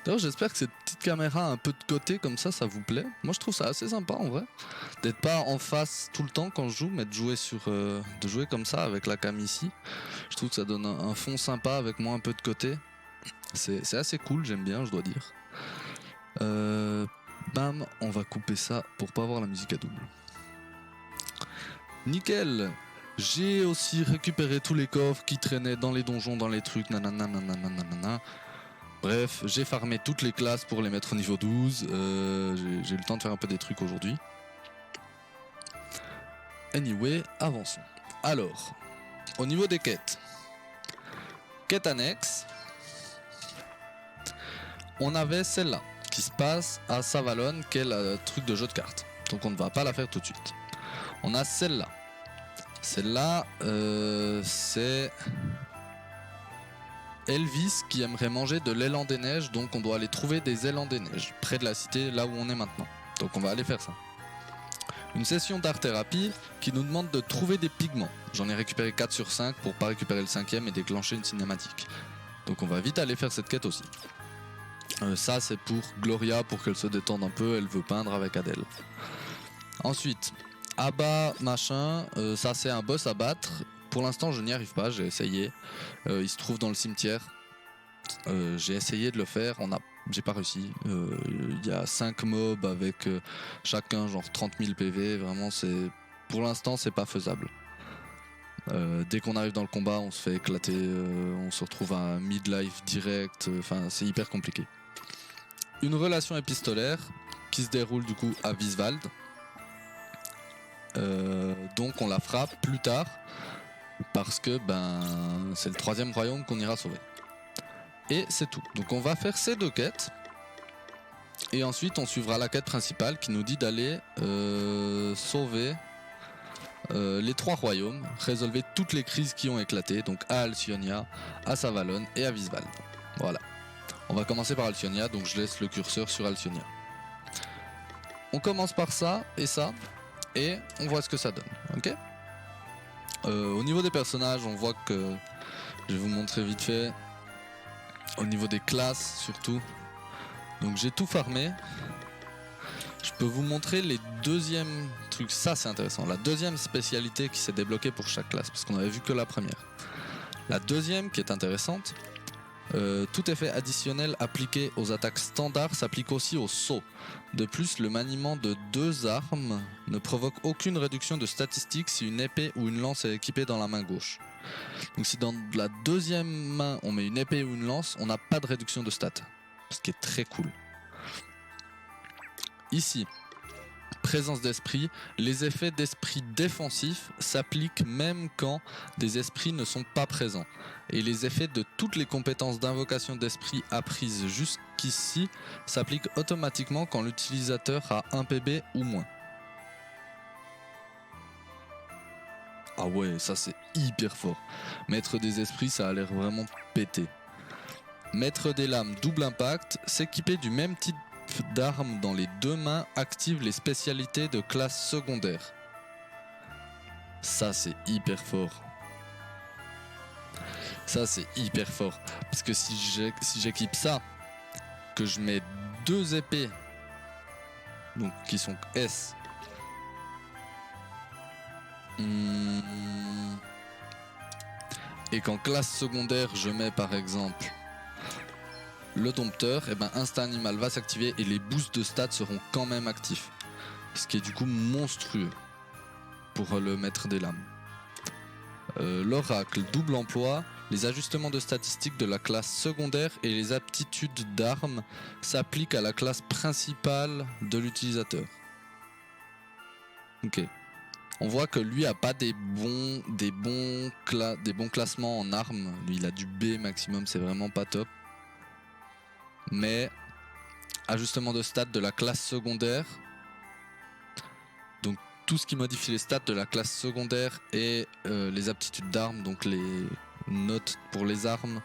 D'ailleurs, j'espère que cette petite caméra un peu de côté comme ça vous plaît. Moi, je trouve ça assez sympa en vrai. D'être pas en face tout le temps quand je joue, mais de jouer comme ça avec la cam ici. Je trouve que ça donne un fond sympa avec moi un peu de côté. C'est assez cool, j'aime bien, je dois dire. Bam, on va couper ça pour pas avoir la musique à double. Nickel. J'ai aussi récupéré tous les coffres qui traînaient dans les donjons, dans les trucs, nanana, nanana, nanana. Bref, j'ai farmé toutes les classes pour les mettre au niveau 12. J'ai eu le temps de faire un peu des trucs aujourd'hui. Anyway, avançons. Alors, au niveau des quêtes. Quête annexe. On avait celle-là, qui se passe à Savalon, qui est le truc de jeu de cartes. Donc on ne va pas la faire tout de suite. On a celle-là. Celle-là, c'est Elvis qui aimerait manger de l'élan des neiges, donc on doit aller trouver des élans des neiges, près de la cité, là où on est maintenant. Donc on va aller faire ça. Une session d'art-thérapie qui nous demande de trouver des pigments. J'en ai récupéré 4 sur 5 pour pas récupérer le 5ème et déclencher une cinématique. Donc on va vite aller faire cette quête aussi. Ça c'est pour Gloria, pour qu'elle se détende un peu, elle veut peindre avec Adèle. Ensuite, Abba machin, ça c'est un boss à battre. Pour l'instant je n'y arrive pas, j'ai essayé. Il se trouve dans le cimetière. J'ai essayé de le faire, j'ai pas réussi. Il y a 5 mobs avec chacun genre 30 000 PV. Vraiment, pour l'instant, c'est pas faisable. Dès qu'on arrive dans le combat, on se fait éclater. On se retrouve à mid-life direct. Enfin, c'est hyper compliqué. Une relation épistolaire qui se déroule du coup à Viswald. Donc on la fera plus tard parce que c'est le 3ème royaume qu'on ira sauver. Et c'est tout. Donc on va faire ces 2 quêtes. Et ensuite on suivra la quête principale qui nous dit d'aller sauver les 3 royaumes, résolver toutes les crises qui ont éclaté, donc à Alcyonia, à Savalon et à Viswald. Voilà. On va commencer par Alcyonia, donc je laisse le curseur sur Alcyonia. On commence par ça, et on voit ce que ça donne. Ok. Au niveau des personnages, on voit que, je vais vous montrer vite fait, au niveau des classes surtout. Donc j'ai tout farmé. Je peux vous montrer les deuxièmes trucs, ça c'est intéressant. La deuxième spécialité qui s'est débloquée pour chaque classe, parce qu'on avait vu que la première. La deuxième qui est intéressante, tout effet additionnel appliqué aux attaques standards s'applique aussi aux sauts. De plus, le maniement de 2 armes ne provoque aucune réduction de statistiques si une épée ou une lance est équipée dans la main gauche. Donc si dans la deuxième main on met une épée ou une lance, on n'a pas de réduction de stats. Ce qui est très cool. Ici, présence d'esprit, les effets d'esprit défensifs s'appliquent même quand des esprits ne sont pas présents. Et les effets de toutes les compétences d'invocation d'esprit apprises jusqu'ici s'appliquent automatiquement quand l'utilisateur a 1 PB ou moins. Ah ouais, ça c'est hyper fort. Maître des esprits, ça a l'air vraiment pété. Maître des lames double impact, s'équiper du même type d'armes dans les 2 mains active les spécialités de classe secondaire. Ça c'est hyper fort. Ça c'est hyper fort. Parce que si j'équipe ça, que je mets 2 épées, donc qui sont S, et qu'en classe secondaire je mets par exemple le dompteur, et instinct animal va s'activer et les boosts de stats seront quand même actifs. Ce qui est du coup monstrueux pour le maître des lames. L'oracle double emploi, les ajustements de statistiques de la classe secondaire et les aptitudes d'armes s'appliquent à la classe principale de l'utilisateur. Ok. On voit que lui a pas des bons classements en armes. Lui il a du B maximum, c'est vraiment pas top. Mais ajustement de stats de la classe secondaire. Donc tout ce qui modifie les stats de la classe secondaire et les aptitudes d'armes, donc les notes pour les armes,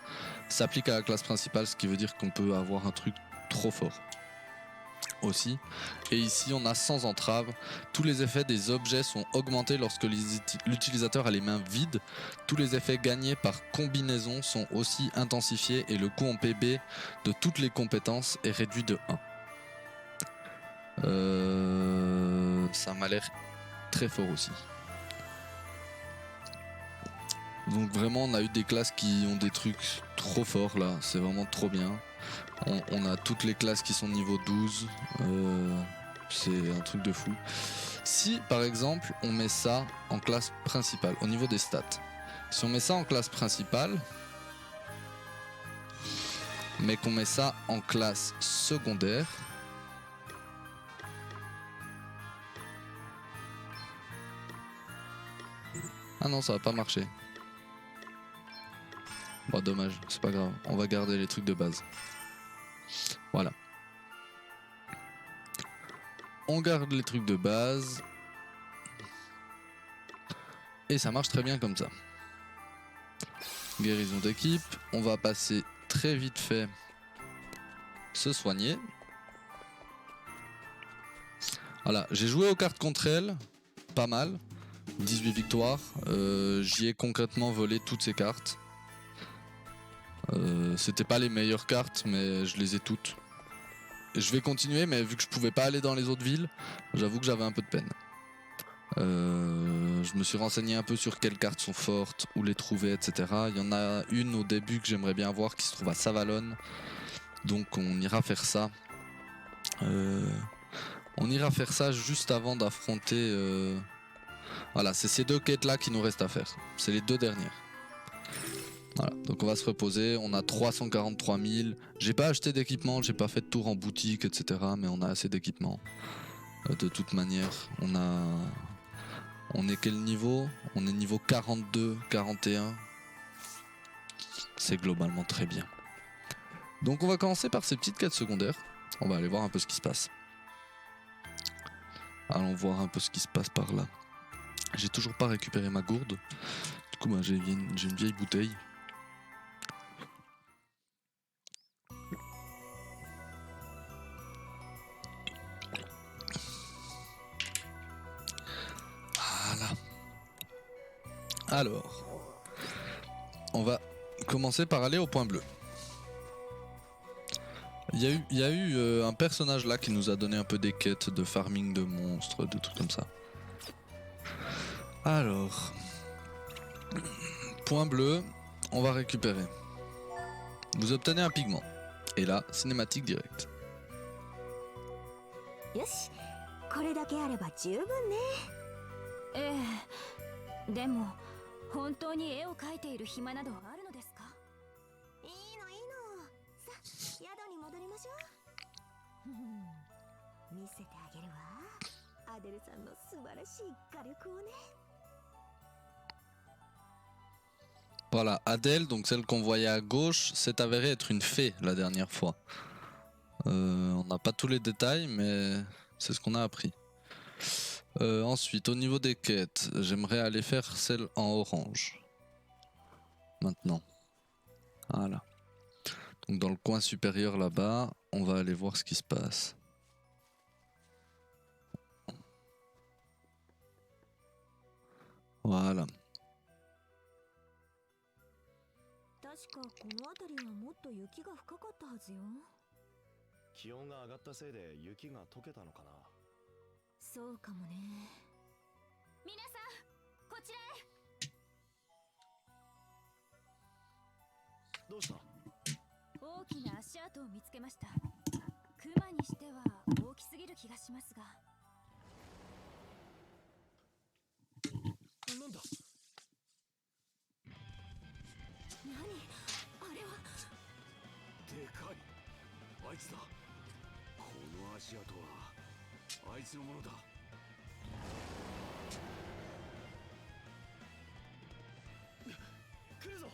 s'applique à la classe principale, ce qui veut dire qu'on peut avoir un truc trop fort. aussi. Et ici on a sans entrave. Tous les effets des objets sont augmentés lorsque l'utilisateur a les mains vides. Tous les effets gagnés par combinaison sont aussi intensifiés et le coût en PB de toutes les compétences est réduit de 1. Ça m'a l'air très fort aussi. Donc vraiment on a eu des classes qui ont des trucs trop forts là, c'est vraiment trop bien. On a toutes les classes qui sont niveau 12, c'est un truc de fou. Si par exemple on met ça en classe principale, au niveau des stats, si on met ça en classe principale, mais qu'on met ça en classe secondaire, ah non ça va pas marcher. Bon dommage, c'est pas grave, on va garder les trucs de base. Voilà. On garde les trucs de base. Et ça marche très bien comme ça. Guérison d'équipe. On va passer très vite fait se soigner. Voilà, j'ai joué aux cartes contre elle. Pas mal. 18 victoires. J'y ai concrètement volé toutes ces cartes. C'était pas les meilleures cartes, mais je les ai toutes. Je vais continuer, mais vu que je pouvais pas aller dans les autres villes, j'avoue que j'avais un peu de peine. Je me suis renseigné un peu sur quelles cartes sont fortes, où les trouver, etc. Il y en a une au début que j'aimerais bien voir qui se trouve à Savalon. Donc on ira faire ça. On ira faire ça juste avant d'affronter... Voilà, c'est ces deux quêtes là qui nous restent à faire. C'est les deux dernières. Voilà, donc on va se reposer, on a 343 000, j'ai pas acheté d'équipement, j'ai pas fait de tour en boutique, etc. Mais on a assez d'équipement. De toute manière, on est quel niveau? On est niveau 42, 41. C'est globalement très bien. Donc on va commencer par ces petites quêtes secondaires. On va aller voir un peu ce qui se passe. Allons voir un peu ce qui se passe par là. J'ai toujours pas récupéré ma gourde. Du coup, j'ai une vieille bouteille. Voilà. Alors, on va commencer par aller au point bleu. Il y a eu un personnage là qui nous a donné un peu des quêtes de farming de monstres, de trucs comme ça. Alors, point bleu, on va récupérer. Vous obtenez un pigment. Et là, cinématique directe. よし、これだけあれば十分ね。ええ、でも本当に絵を描いている暇などあるのですか？いいのいいの。さ、宿に戻りましょう。見せてあげるわ。アデルさんの素晴らしい画力をね。Voilà, Adèle, donc celle qu'on voyait à gauche, s'est avérée être une fée la dernière fois. On n'a pas tous les détails, mais c'est ce qu'on a appris. Ensuite, au niveau des quêtes, j'aimerais aller faire celle en orange. Maintenant. Voilà. Donc dans le coin supérieur là-bas, on va aller voir ce qui se passe. Voilà. 確かこの辺りはもっと雪が深かったはずよ。気温が上がったせいで雪が溶けたのかな。そうかもね。皆さん、こちらへ。どうした？大きな足跡を見つけました。クマにしては大きすぎる気がしますが。なんだ？何？あれは。でかい。あいつだ。この足跡はあいつのものだ。来るぞ。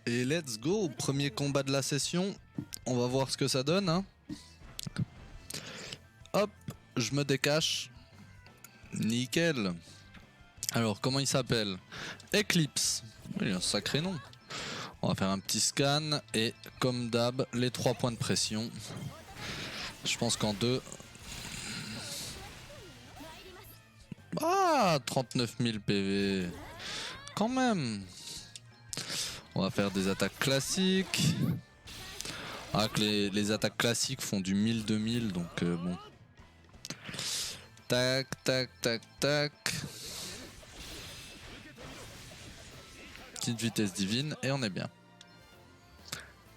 Et let's go, premier combat de la session. On va voir ce que ça donne. Hein. Hop, je me décache. Nickel. Alors, comment il s'appelle? Eclipse. Oui, un sacré nom. On va faire un petit scan et comme d'hab, les 3 points de pression. Je pense qu'en 2... Ah, 39 000 PV. Quand même. On va faire des attaques classiques. Ah, que les attaques classiques font du 1000-2000, donc bon. Tac, tac, tac, tac. Petite vitesse divine et on est bien.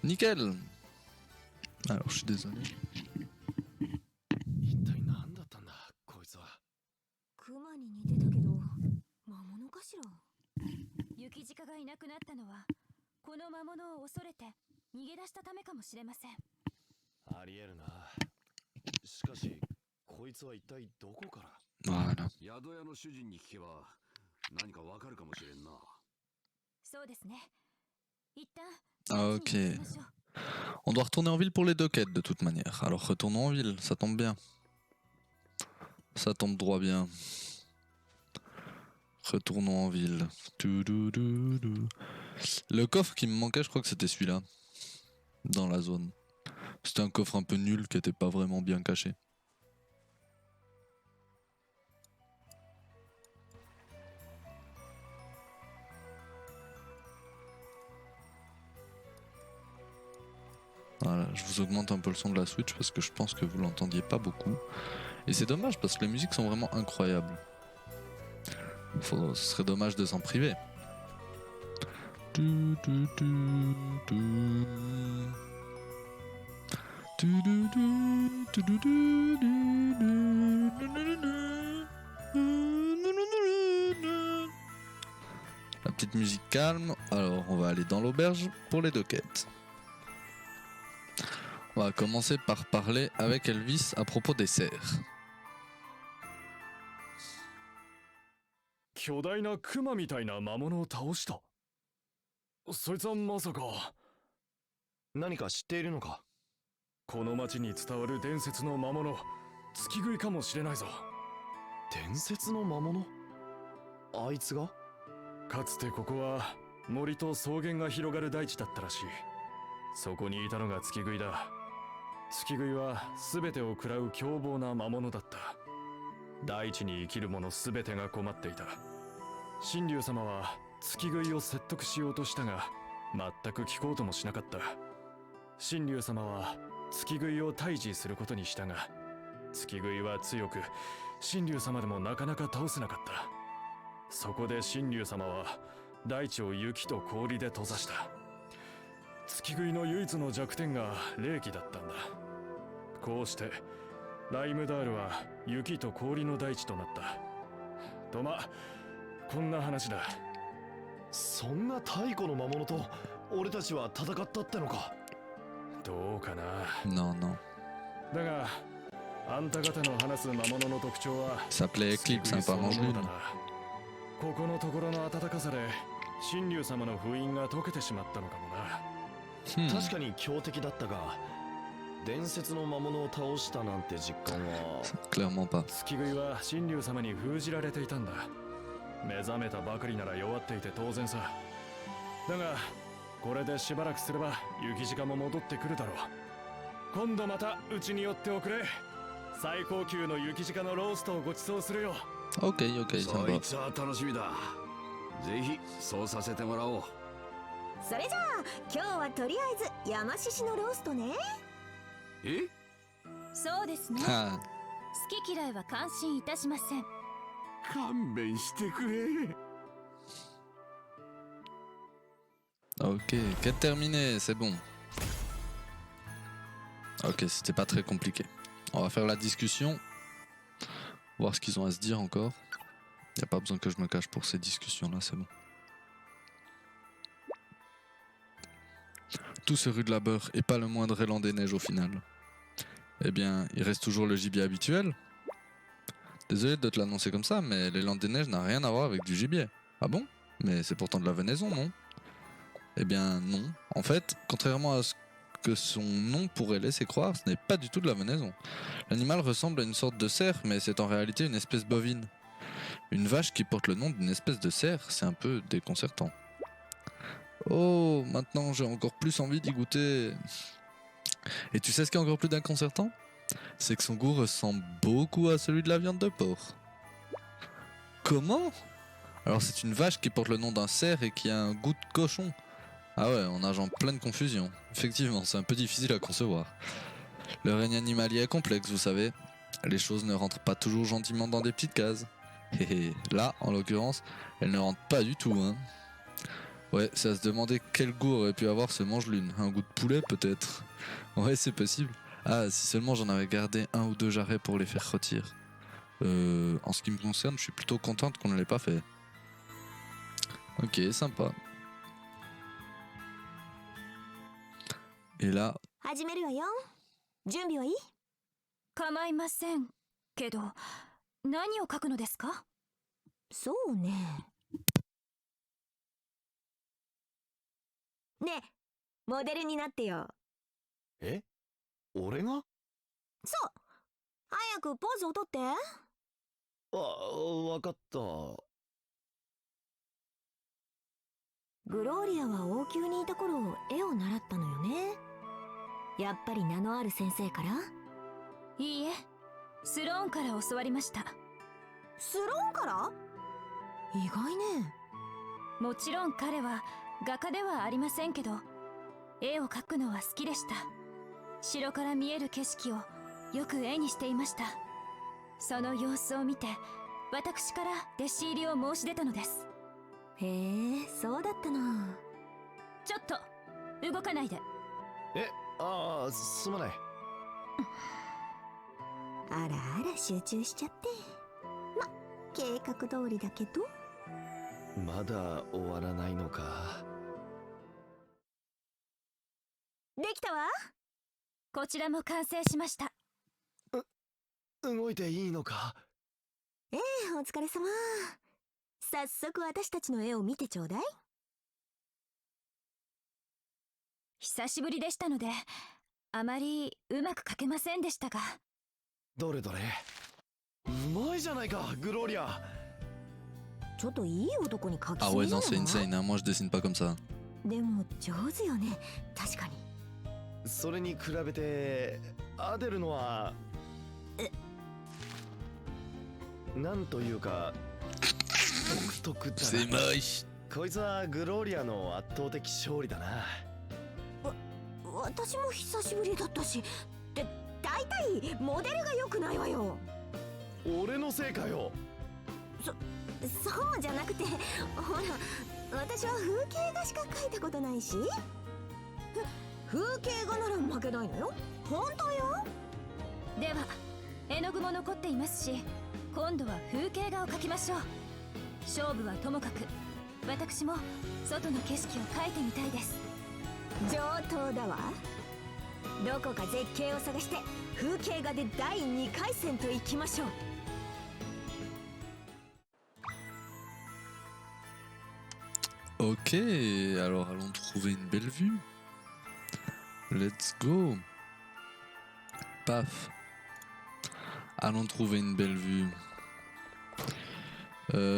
Nickel. Alors je suis désolé. 一体何だったんだこいつは。クマに似てたけど魔物かしら。雪鹿がいなくなったのはこの魔物を恐れて逃げ出したためかもしれません。ありえるな。しかしこいつは一体どこから。 Voilà. 宿屋の主人に聞けば何かわかるかもしれんな。そうですね。一旦 Ah, ok. On doit retourner en ville pour les 2 quêtes de toute manière. Alors retournons en ville, ça tombe bien. Ça tombe droit bien. Retournons en ville. Le coffre qui me manquait, je crois que c'était celui-là. Dans la zone. C'était un coffre un peu nul qui était pas vraiment bien caché. Voilà, je vous augmente un peu le son de la Switch parce que je pense que vous l'entendiez pas beaucoup. Et c'est dommage parce que les musiques sont vraiment incroyables. Ce serait dommage de s'en priver. La petite musique calme. Alors on va aller dans l'auberge pour les 2 quêtes. On va commencer par parler avec Elvis à propos des cerfs. 巨大なクマみたいな魔物を倒した。そいつはまさか。何か知っているのか。この町に伝わる伝説の魔物、月食いかもしれないぞ。伝説の魔物。あいつが。かつてここは森と草原が広がる大地だったらしい。そこにいたのが月食いだ。月食いは全てを食らう凶暴な魔物だった。大地に生きる者全てが困っていた。神竜様は月食いを説得しようとしたが、全く聞こうともしなかった。神竜様は月食いを退治することにしたが、月食いは強く、神竜様でもなかなか倒せなかった。そこで神竜様は大地を雪と氷で閉ざした。月食いの唯一の弱点が冷気だったんだ。こうしてライムダールは雪と氷の大地となった。とこんな話だ。そんな太古の魔物と俺たちは戦ったってのか。どうかな。 Non, non. だがあんた方の話す魔物の特徴は Ça s'appelait Eclipse, hein, pas そのもの Manjul. だな。ここのところの暖かさで神竜様の封印が解けてしまったのかもな。確かに強敵だったが、伝説の魔物を倒したなんて実感は。 Clairement pas. 月食いは神竜様に封じられていたんだ。目覚めたばかりなら弱っていて当然さ。だがこれでしばらくすれば雪鹿も戻ってくるだろう。今度またうちに寄っておくれ。最高級の雪鹿のローストをご馳走するよ。 Ok, ok, ça そ me い va. つは楽しみだ。ぜひそうさせてもらおう。それじゃあ今日はとりあえず山獅子のローストね。え？そうですね。 Ah, 好き嫌いは感心いたしません。勘弁してくれ。 ok, quête terminée, c'est bon. Ok, c'était pas très compliqué. On va faire la discussion. Voir ce qu'ils ont à se dire encore. Y a pas besoin que je me cache pour ces discussions-là, c'est bon. Tout ce rue de la beurre et pas le moindre élan des neiges au final. Eh bien, il reste toujours le gibier habituel. Désolé de te l'annoncer comme ça, mais l'élan des neiges n'a rien à voir avec du gibier. Ah bon? Mais c'est pourtant de la venaison, non? Eh bien non. En fait, contrairement à ce que son nom pourrait laisser croire, ce n'est pas du tout de la venaison. L'animal ressemble à une sorte de cerf, mais c'est en réalité une espèce bovine. Une vache qui porte le nom d'une espèce de cerf, c'est un peu déconcertant. Oh, maintenant j'ai encore plus envie d'y goûter. Et tu sais ce qui est encore plus déconcertant? C'est que son goût ressemble beaucoup à celui de la viande de porc. Comment? Alors c'est une vache qui porte le nom d'un cerf et qui a un goût de cochon. Ah ouais, on nage en pleine confusion. Effectivement, c'est un peu difficile à concevoir. Le règne animalier est complexe, vous savez. Les choses ne rentrent pas toujours gentiment dans des petites cases. Et là, en l'occurrence, elles ne rentrent pas du tout, hein. Ouais, c'est à se demander quel goût aurait pu avoir ce mange-lune. Un goût de poulet, peut-être? Ouais, c'est possible. Ah, si seulement j'en avais gardé un ou deux jarrets pour les faire rôtir. En ce qui me concerne, je suis plutôt contente qu'on ne l'ait pas fait. Ok, sympa. Et là, 始めるわよ。準備はいい？構いませんけど、何を書くのですか？そうね。ねえ、モデルになってよ。え、俺が？そう。早くポーズをとって。わかった。グローリアは王宮にいた頃絵を習ったのよね。やっぱり名のある先生から？いいえ、スローンから教わりました。スローンから？意外ね。もちろん彼は画家ではありませんけど、絵を描くのは好きでした。城から見える景色をよく絵にしていました。その様子を見て、私から弟子入りを申し出たのです。へえ、そうだったな。ちょっと動かないで。すまない。あらあら集中しちゃって。ま、計画通りだけど。まだ終わらないのか。できたわ。こちらも完成しました。動いていいのか？ええ、お疲れ様。早速私たちの絵を見てちょうだい。久しぶりでしたので、あまりうまく描けませんでしたが。どれどれ。うまいじゃないか、グローリア。ちょっといい男に描き ah す ouais, ぎじゃ non, ない？ c'est insane, hein. Moi je dessine pas comme ça. でも上手よね、確かに。それに比べてアデルのはなんというか独特だ C'est な。 moche. こいつはグローリアの圧倒的勝利だな。私も久しぶりだったし。って大体モデルが良くないわよ。俺のせいかよ。そうじゃなくて、ほら私は風景画しか描いたことないし。風景画なら負けないのよ。本当よ。では絵の具も残っていますし、今度は風景画を描きましょう。勝負はともかく、私も外の景色を描いてみたいです。上等だわ。どこか絶景を探して風景画で第2回戦と行きましょう。Ok, alors allons trouver une belle vue. Let's go. Paf. Allons trouver une belle vue.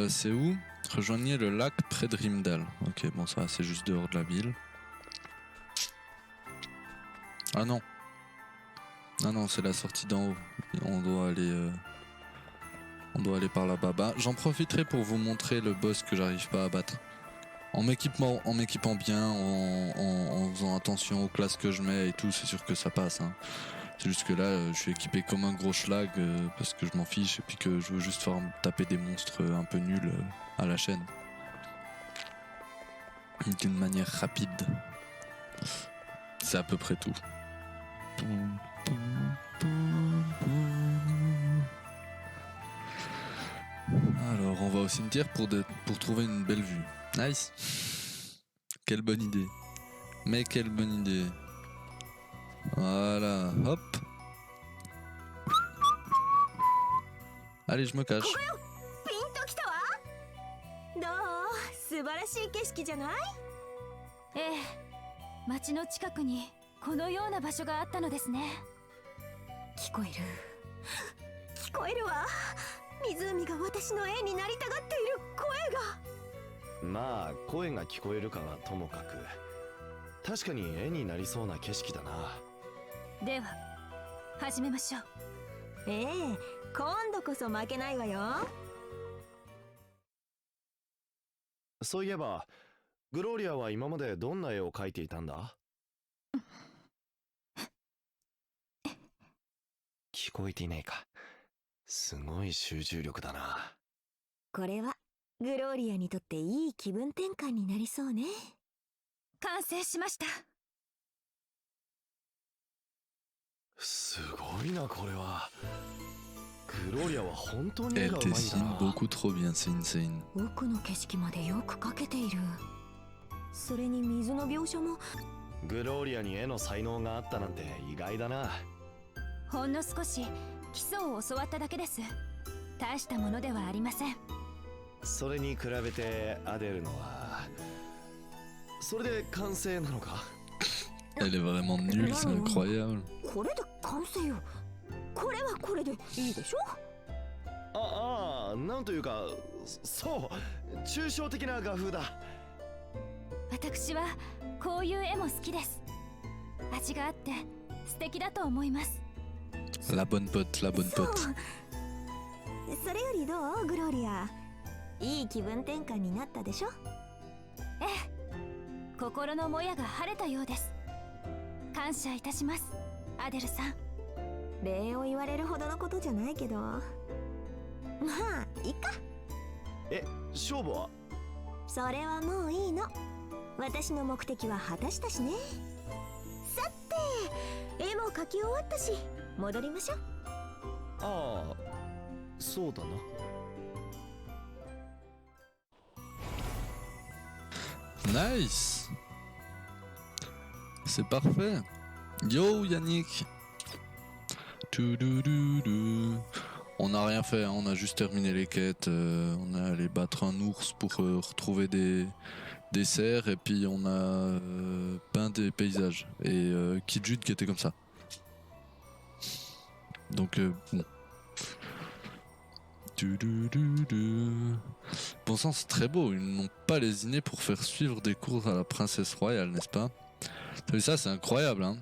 C'est où? Rejoignez le lac près de Rimdal. Ok, bon ça c'est juste dehors de la ville. Ah non. Ah non, c'est la sortie d'en haut. On doit aller par là-bas. Bah, j'en profiterai pour vous montrer le boss que j'arrive pas à battre. En m'équipant bien, en faisant attention aux classes que je mets et tout, c'est sûr que ça passe, hein. C'est juste que là, je suis équipé comme un gros schlag parce que je m'en fiche et puis que je veux juste faire taper des monstres un peu nuls à la chaîne. D'une manière rapide. C'est à peu près tout. Alors, on va au cimetière pour trouver une belle vue. Nice. Quelle bonne idée. Mais quelle bonne idée. Voilà, hop. Allez, je me cache. ピンときたわ。どう？素晴らしい景色じゃない？ええ、町の近くにこのような場所があったのですね。聞こえる。聞こえるわ。湖が私の絵になりたがっている声が。まあ声が聞こえるかはともかく、確かに絵になりそうな景色だな。では始めましょう。ええ、今度こそ負けないわよ。そういえばグローリアは今までどんな絵を描いていたんだ？聞こえていないか。すごい集中力だな。これはグローリアにとっていい気分転換になりそうね。完成しました。すごいなこれは。グローリアは本当に絵 Elle がうまいんだ dessine な。 beaucoup trop bien, c'est insane. 奥の景色までよく描けている。それに水の描写も。グローリアに絵の才能があったなんて意外だな。ほんの少し基礎を教わっただけです。大したものではありません。それに比べてアデルのはそれで完成なのか？ Elle est vraiment nulle, c'est incroyable. これで完成よ。これはこれでいいでしょ。ああ、なんというか、そう、抽象的な画風だ。私はこういう絵も好きです。味があって素敵だと思います。 La bonne pote, la bonne そう pote. それよりどうグローリア、いい気分転換になったでしょ。ええ、心のもやが晴れたようです。感謝いたしますアデルさん。礼を言われるほどのことじゃないけど、まあいいか。勝負は？それはもういいの。私の目的は果たしたしね。さて絵も描き終わったし戻りましょう。ああ、そうだな。Nice. C'est parfait. Yo Yannick. Toudoudou. On n'a rien fait, hein, on a juste terminé les quêtes. On est allé battre un ours pour retrouver des cerfs et puis on a peint des paysages. Et Kid qui était comme ça. Donc bon. Bon sang, c'est très beau. Ils n'ont pas lésiné pour faire suivre des cours à la princesse royale, n'est-ce pas? Et ça, c'est incroyable, hein.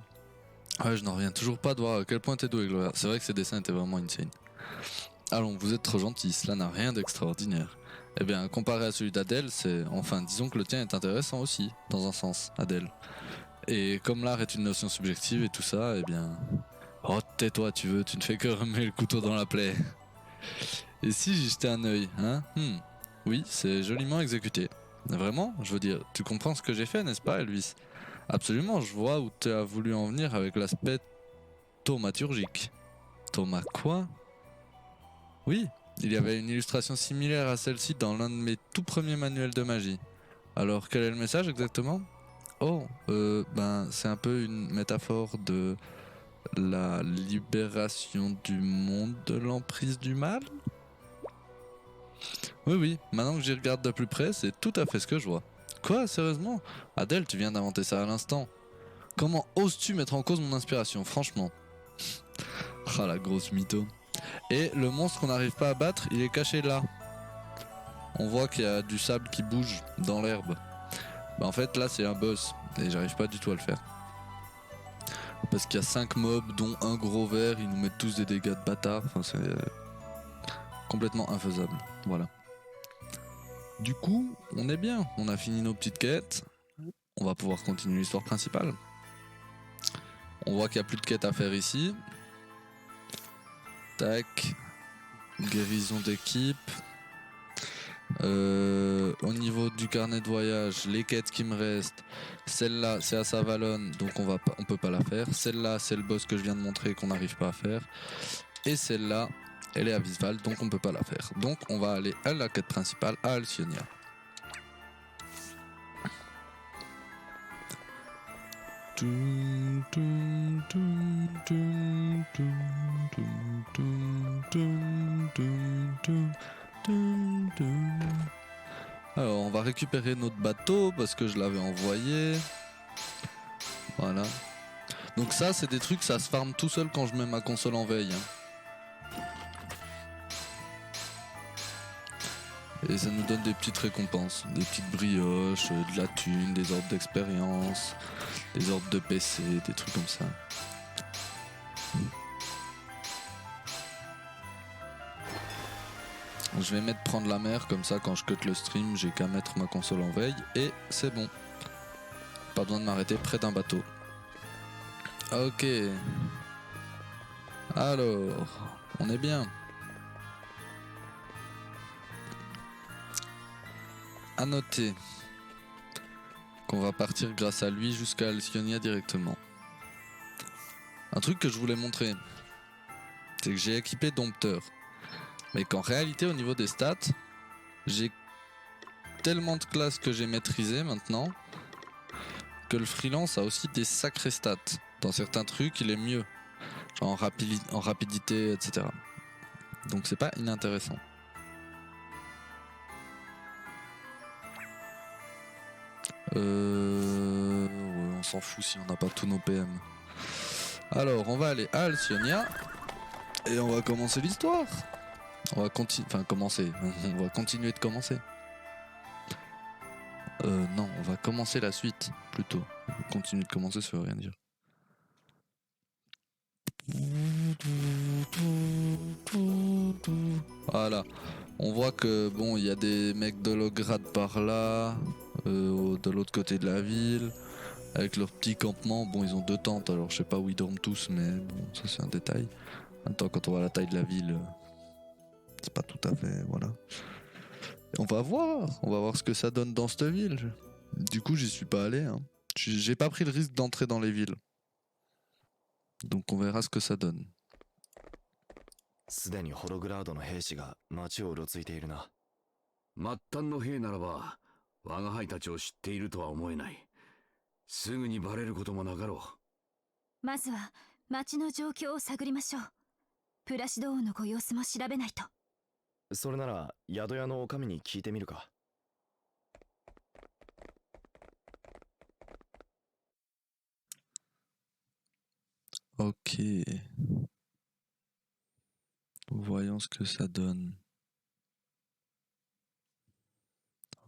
Ouais, je n'en reviens toujours pas de voir à quel point t'es doué, Gloria. C'est vrai que ces dessins étaient vraiment insane. Allons, vous êtes trop gentil, cela n'a rien d'extraordinaire. Eh bien, comparé à celui d'Adèle, c'est... Enfin, disons que le tien est intéressant aussi, dans un sens, Adèle. Et comme l'art est une notion subjective et tout ça, eh bien... Oh, tais-toi, tu ne fais que remuer le couteau dans la plaie. Et si j'y jetais un œil, hein? Oui, c'est joliment exécuté. Vraiment? Je veux dire, tu comprends ce que j'ai fait, n'est-ce pas, Elvis? Absolument, je vois où tu as voulu en venir avec l'aspect thaumaturgique. Thomas quoi? Oui, il y avait une illustration similaire à celle-ci dans l'un de mes tout premiers manuels de magie. Alors, quel est le message exactement? Oh, ben, c'est un peu une métaphore de la libération du monde de l'emprise du mal? Oui, maintenant que j'y regarde de plus près, c'est tout à fait ce que je vois. Quoi, sérieusement? Adèle, tu viens d'inventer ça à l'instant. Comment oses-tu mettre en cause mon inspiration, franchement? Ah, la grosse mytho. Et le monstre qu'on n'arrive pas à battre, il est caché là. On voit qu'il y a du sable qui bouge dans l'herbe. Bah en fait, là, c'est un boss. Et j'arrive pas du tout à le faire. Parce qu'il y a 5 mobs, dont un gros vert, ils nous mettent tous des dégâts de bâtard. Enfin, c'est complètement infaisable. Voilà. Du coup, on est bien. On a fini nos petites quêtes. On va pouvoir continuer l'histoire principale. On voit qu'il n'y a plus de quêtes à faire ici. Tac. Guérison d'équipe. Au niveau du carnet de voyage, les quêtes qui me restent, celle-là c'est à Savalon, donc on peut pas la faire. Celle-là c'est le boss que je viens de montrer qu'on n'arrive pas à faire. Et celle-là, elle est à Visval, donc on peut pas la faire. Donc on va aller à la quête principale, à Alcyonia. Alors on va récupérer notre bateau parce que je l'avais envoyé. Voilà. Donc ça c'est des trucs, ça se farme tout seul quand je mets ma console en veille, hein. Et ça nous donne des petites récompenses, des petites brioches, de la thune, des ordres d'expérience, des ordres de PC, des trucs comme ça. Je vais mettre prendre la mer, comme ça quand je cut le stream, j'ai qu'à mettre ma console en veille et c'est bon. Pas besoin de m'arrêter près d'un bateau. Ok. Alors, on est bien. À noter qu'on va partir grâce à lui jusqu'à Alcyonia directement. Un truc que je voulais montrer, c'est que j'ai équipé Dompteur. Mais qu'en réalité, au niveau des stats, j'ai tellement de classes que j'ai maîtrisées maintenant que le freelance a aussi des sacrées stats. Dans certains trucs, il est mieux. Genre en rapidité, etc. Donc c'est pas inintéressant. Ouais, on s'en fout si on n'a pas tous nos PM. Alors, on va aller à Alcyonia et on va commencer l'histoire. On va commencer. On va continuer de commencer. Non, on va commencer la suite plutôt. Continuer de commencer, ça veut rien dire. Voilà. On voit que bon, il y a des mecs de Lograd par là, de l'autre côté de la ville, avec leur petit campement. Bon, ils ont 2 tentes, alors je sais pas où ils dorment tous, mais bon, ça c'est un détail. En même temps, quand on voit la taille de la ville, c'est pas tout à fait, voilà. Et on va voir ce que ça donne dans cette ville. Du coup, j'y suis pas allé. Hein. J'ai pas pris le risque d'entrer dans les villes. Donc on verra ce que ça donne. すでにホログラードの兵士が町をうろついているな。末端の兵ならば我が輩たちを知っているとは思えない。すぐにバレることもなかろう。まずは町の状況を探りましょう。プラシド王のご様子も調べないと。それなら宿屋の女将に聞いてみるか。Ok. Voyons ce que ça donne.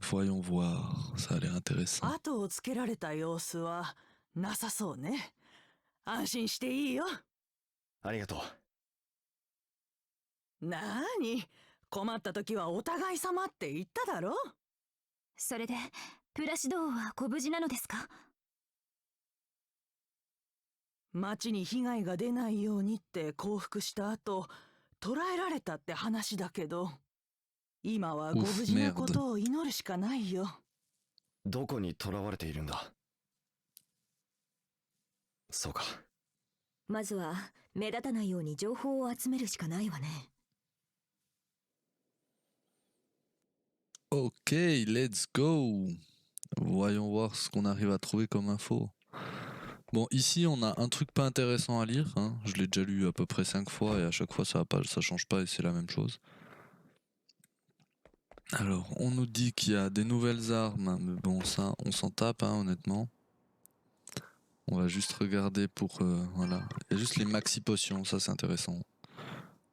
Voyons voir, ça a l'air intéressant. 後をつけられた様子はなさそうね。安心していいよ。ありがとう。なーに、困った時はお互い様って言っただろ。それでプラシド王はご無事なのですか？町に被害が出ないようにって降伏した後、捕らえられたって話だけど、今はご無事なことを祈るしかないよ。どこに囚われているんだ。そうか。まずは目立たないように情報を集めるしかないわね。Ok, let's go. Voyons voir ce qu'on arrive à trouver comme info. Bon, ici on a un truc pas intéressant à lire. Hein. Je l'ai déjà lu à peu près 5 fois et à chaque fois ça change pas et c'est la même chose. Alors, on nous dit qu'il y a des nouvelles armes, mais bon, ça, on s'en tape, hein, honnêtement. On va juste regarder pour... voilà. Il y a juste les maxi potions, ça c'est intéressant.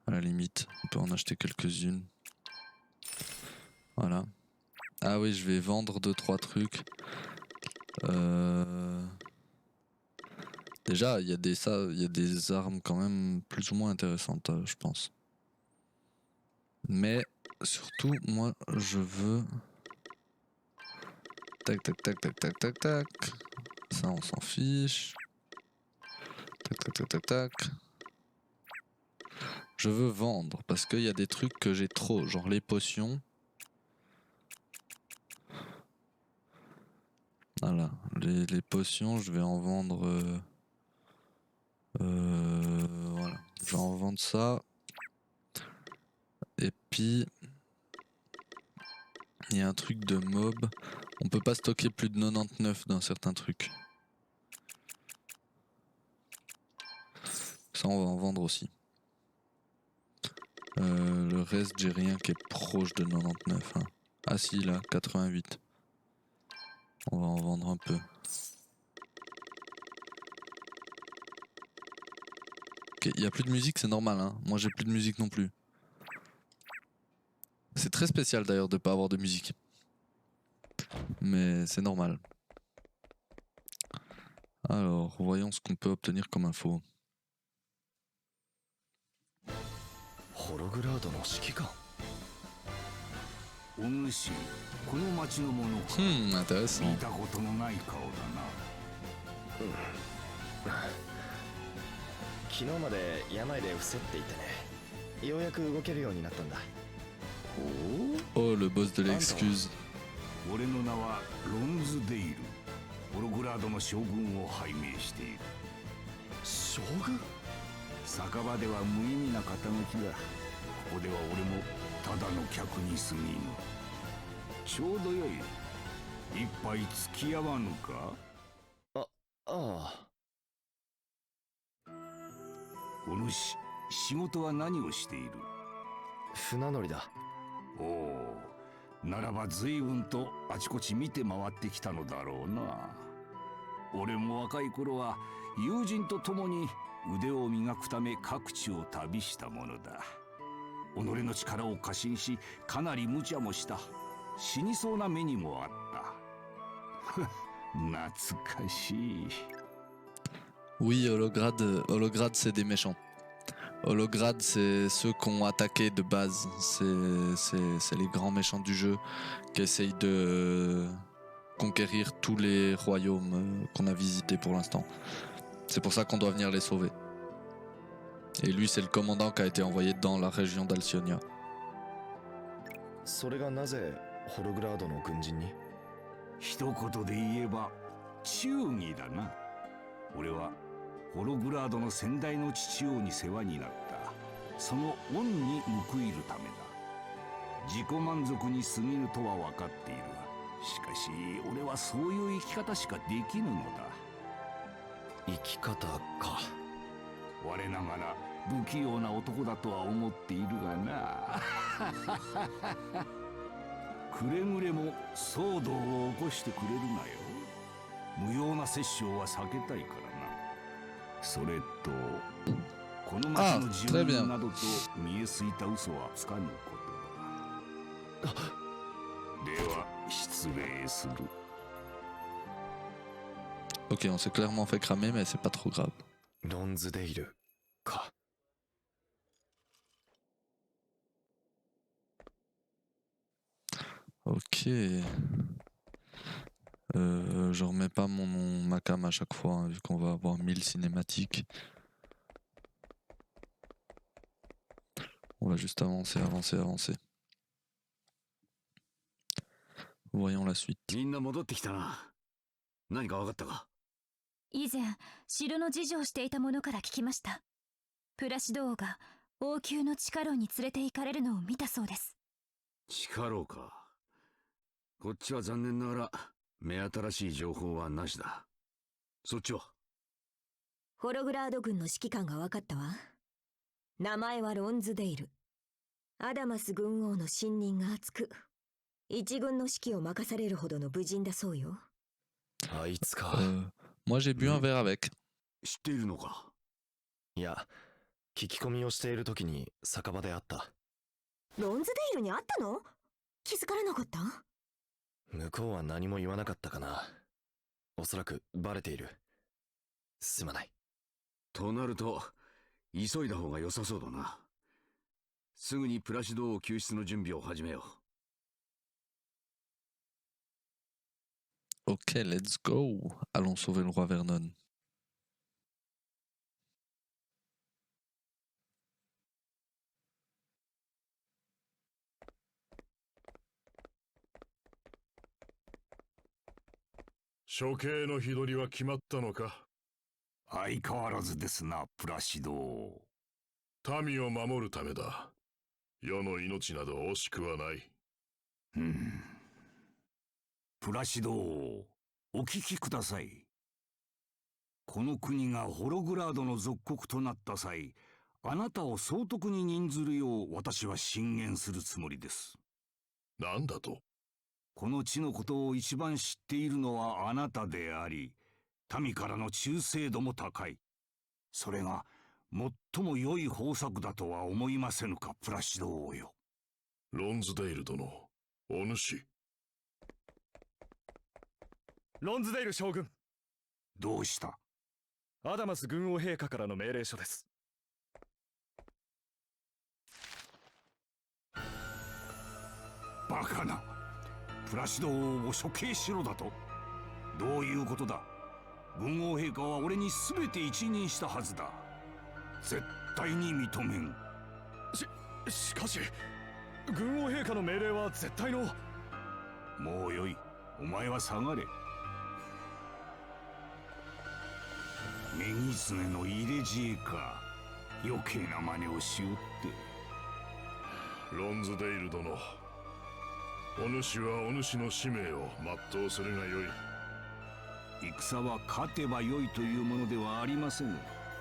À la limite, on peut en acheter quelques-unes. Voilà. Ah oui, je vais vendre 2-3 trucs. Déjà, il y a des armes quand même plus ou moins intéressantes, je pense. Mais surtout, moi, je veux... Tac, tac, tac, tac, tac, tac, tac. Ça, on s'en fiche. Tac, tac, tac, tac, tac. Je veux vendre parce qu'il y a des trucs que j'ai trop, genre les potions. Voilà, les potions, je vais en vendre... voilà, je vais en vendre ça. Et puis... Il y a un truc de mob. On peut pas stocker plus de 99 dans certains trucs. Ça, on va en vendre aussi. Le reste, j'ai rien qui est proche de 99. Hein. Ah si, là, 88. On va en vendre un peu. Ok, il n'y a plus de musique, c'est normal. Hein. Moi, j'ai plus de musique non plus. C'est très spécial d'ailleurs de pas avoir de musique. Mais c'est normal. Alors, voyons ce qu'on peut obtenir comme info. ホログラードの指揮官。お主この町のものか。Intéressant. 見たことのない顔だな。昨日まで病で伏せっていてね。ようやく動けるようになったんだ。 Oh, le boss de l'excuse. 俺の名はロンズデイル。ホログラードの将軍を拝命している。将軍？酒場では無意味な肩書きだ。ここでは俺もただの客に過ぎぬ。ちょうどよい。一杯付き合わぬか。ああ。お主、仕事は何をしている？船乗りだ。おお、ならば随分とあちこち見て回ってきたのだろうな。俺も若い頃は友人と共に腕を磨くため各地を旅したものだ。己の力を過信し、かなり無茶もした。死にそうな目にもあった。懐かしい。 Oui, Holograde c'est des méchants. Holograde c'est ceux qui ont attaqué de base. C'est les grands méchants du jeu qui essayent de conquérir tous les royaumes qu'on a visités pour l'instant. C'est pour ça qu'on doit venir les sauver. Et lui c'est le commandant qui a été envoyé dans la région d'Alcyonia. それがなぜホログラードの軍人に？一言で言えば忠義だな。俺はホログラードの先代の父王に世話になった。その恩に報いるためだ。自己満足に過ぎぬとは分かっている。しかし俺はそういう生き方しかできぬのだ。生き方か。我ながら不器用な男だとは思っているがな。くれぐれも騒動を起こしてくれるなよ。無用な殺生は避けたいからな。それとこの町の住民などと見えすいた嘘はつかぬことだ。では失礼する。 Ok, on s'est clairement fait cramer, mais c'est pas trop grave. ロンズデイルか。Ok. Je remets pas ma cam à chaque fois, hein, vu qu'on va avoir 1000 cinématiques. On va juste avancer, avancer, avancer. Voyons la suite. みんな戻ってきたな。何か分かったか？以前城の事情をしていた者から聞きました。プラシド王が王宮の地下牢に連れて行かれるのを見たそうです。地下牢か。こっちは残念ながら目新しい情報はなしだ。そっちは？ホログラード軍の指揮官が分かったわ。名前はロンズデイル。アダマス軍王の信任が厚く、一軍の指揮を任されるほどの武人だそうよ。あいつか。Moi j'ai bu un verre avec. 知っているのか？いや、聞き込みをしている時に酒場で会った。ロンズデイルに会ったの？気づかれなかった？向こうは何も言わなかったかな。おそらくバレている。すまない。となると急いだ方が良さそうだな。すぐにプラシド王救出の準備を始めよう。Ok, let's go. Allons sauver le roi Vernon.処刑の日取りは決まったのか？相変わらずですな、プラシド王。民を守るためだ。世の命など惜しくはない。プラシド王、お聞きください。この国がホログラードの属国となった際、あなたを総督に任ずるよう私は進言するつもりです。なんだと？この地のことを一番知っているのはあなたであり、民からの忠誠度も高い。それが最も良い方策だとは思いませぬか、プラシド王よ。ロンズデイル殿、お主。ロンズデイル将軍、どうした？アダマス軍王陛下からの命令書です。バカな。プラシド王を処刑しろだと？どういうことだ？軍王陛下は俺に全て一任したはずだ。絶対に認めん。しかし軍王陛下の命令は絶対の。もうよい。お前は下がれ。女狐の入れ知恵か。余計な真似をしよって。ロンズデイル殿、お主はお主の使命を全うするがよい。戦は勝てばよいというものではありません。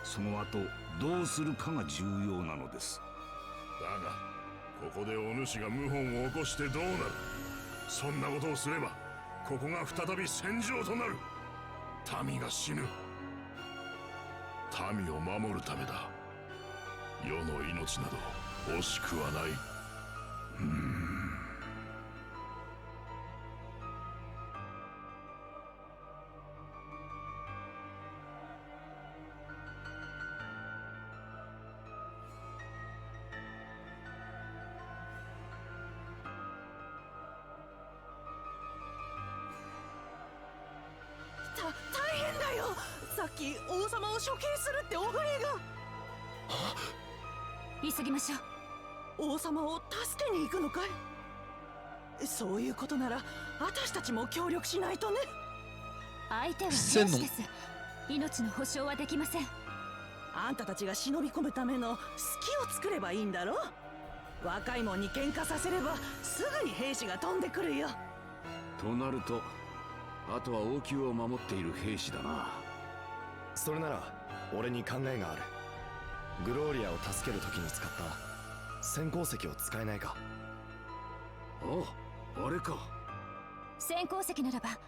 その後どうするかが重要なのです。だがここでお主が謀反を起こしてどうなる？そんなことをすればここが再び戦場となる。民が死ぬ。民を守るためだ。世の命など惜しくはない。大変だよ。さっき王様を処刑するってお触れが。急ぎましょう。王様を助けに行くのかい？そういうことなら私たちも協力しないとね。相手は兵士です。命の保証はできません。あんたたちが忍び込むための隙を作ればいいんだろ。若いもんに喧嘩させればすぐに兵士が飛んでくるよ。となるとあとは王宮を守っている兵士だな。それなら俺に考えがある。グローリアを助ける時に使った先行石を使えないか？あれか。先行石ならば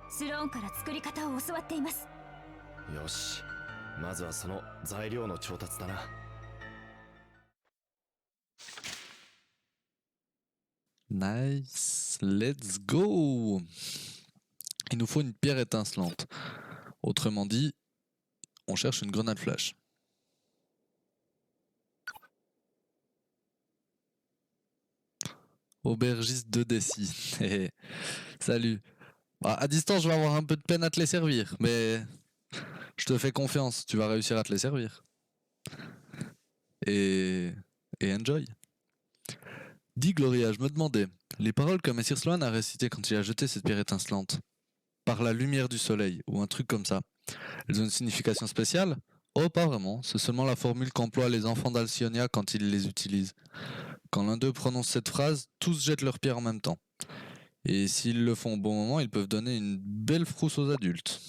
スローンから作り方を教わっています。よし、まずはその材料の調達だな。Nice, let's go. Il nous faut une pierre étincelante. Autrement dit, on cherche une grenade flash. Aubergiste de Dessy. Salut. À distance, je vais avoir un peu de peine à te les servir, mais je te fais confiance, tu vas réussir à te les servir. Et enjoy. Dis Gloria, je me demandais, les paroles que Messire Sloan a récitées quand il a jeté cette pierre étincelante, par la lumière du soleil, ou un truc comme ça, elles ont une signification spéciale? Oh, pas vraiment, c'est seulement la formule qu'emploient les enfants d'Alcyonia quand ils les utilisent. Quand l'un d'eux prononce cette phrase, tous jettent leur pierre en même temps. Et s'ils le font au bon moment, ils peuvent donner une belle frousse aux adultes.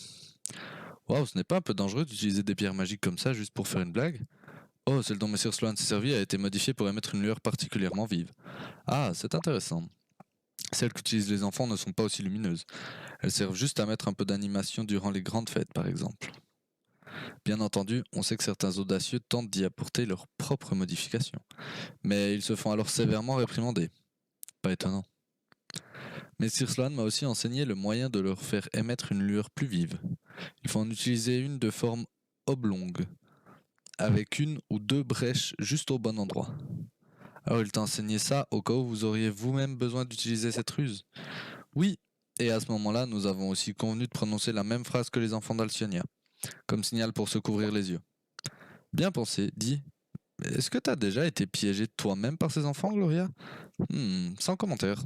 Waouh, ce n'est pas un peu dangereux d'utiliser des pierres magiques comme ça juste pour faire une blague? Oh, celle dont Messire Sloan s'est servi a été modifiée pour émettre une lueur particulièrement vive. Ah, c'est intéressant. Celles qu'utilisent les enfants ne sont pas aussi lumineuses. Elles servent juste à mettre un peu d'animation durant les grandes fêtes, par exemple. Bien entendu, on sait que certains audacieux tentent d'y apporter leurs propres modifications. Mais ils se font alors sévèrement réprimander. Pas étonnant. Messire Sloan m'a aussi enseigné le moyen de leur faire émettre une lueur plus vive. Il faut en utiliser une de forme oblongue, avec une ou deux brèches juste au bon endroit. Alors il t'a enseigné ça au cas où vous auriez vous-même besoin d'utiliser cette ruse? Oui, et à ce moment-là, nous avons aussi convenu de prononcer la même phrase que les enfants d'Alcyonia, comme signal pour se couvrir les yeux. Bien pensé, dis. Est-ce que t'as déjà été piégé toi-même par ces enfants, Gloria? Sans commentaire.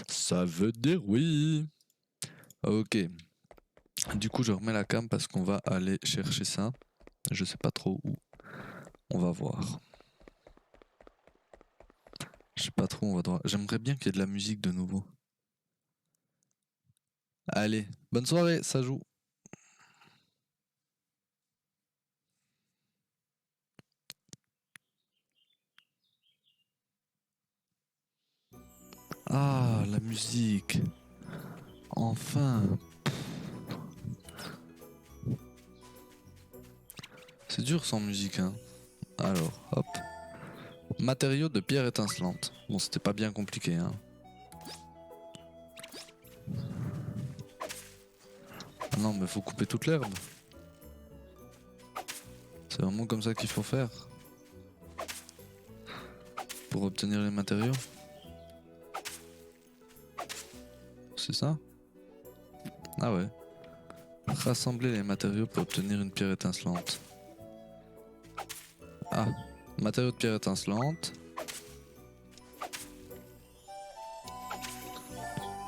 Ça veut dire oui. Ok. Du coup, je remets la cam parce qu'on va aller chercher ça. Je sais pas trop où. On va voir. Je sais pas trop, on va droit. J'aimerais bien qu'il y ait de la musique de nouveau. Allez, bonne soirée, ça joue. Ah, la musique. Enfin. C'est dur sans musique, hein. Alors, hop. Matériaux de pierre étincelante. Bon, c'était pas bien compliqué, hein. Ah non, mais faut couper toute l'herbe. C'est vraiment comme ça qu'il faut faire. Pour obtenir les matériaux. C'est ça? Ah ouais. Rassembler les matériaux pour obtenir une pierre étincelante. Ah, matériaux de pierre étincelante.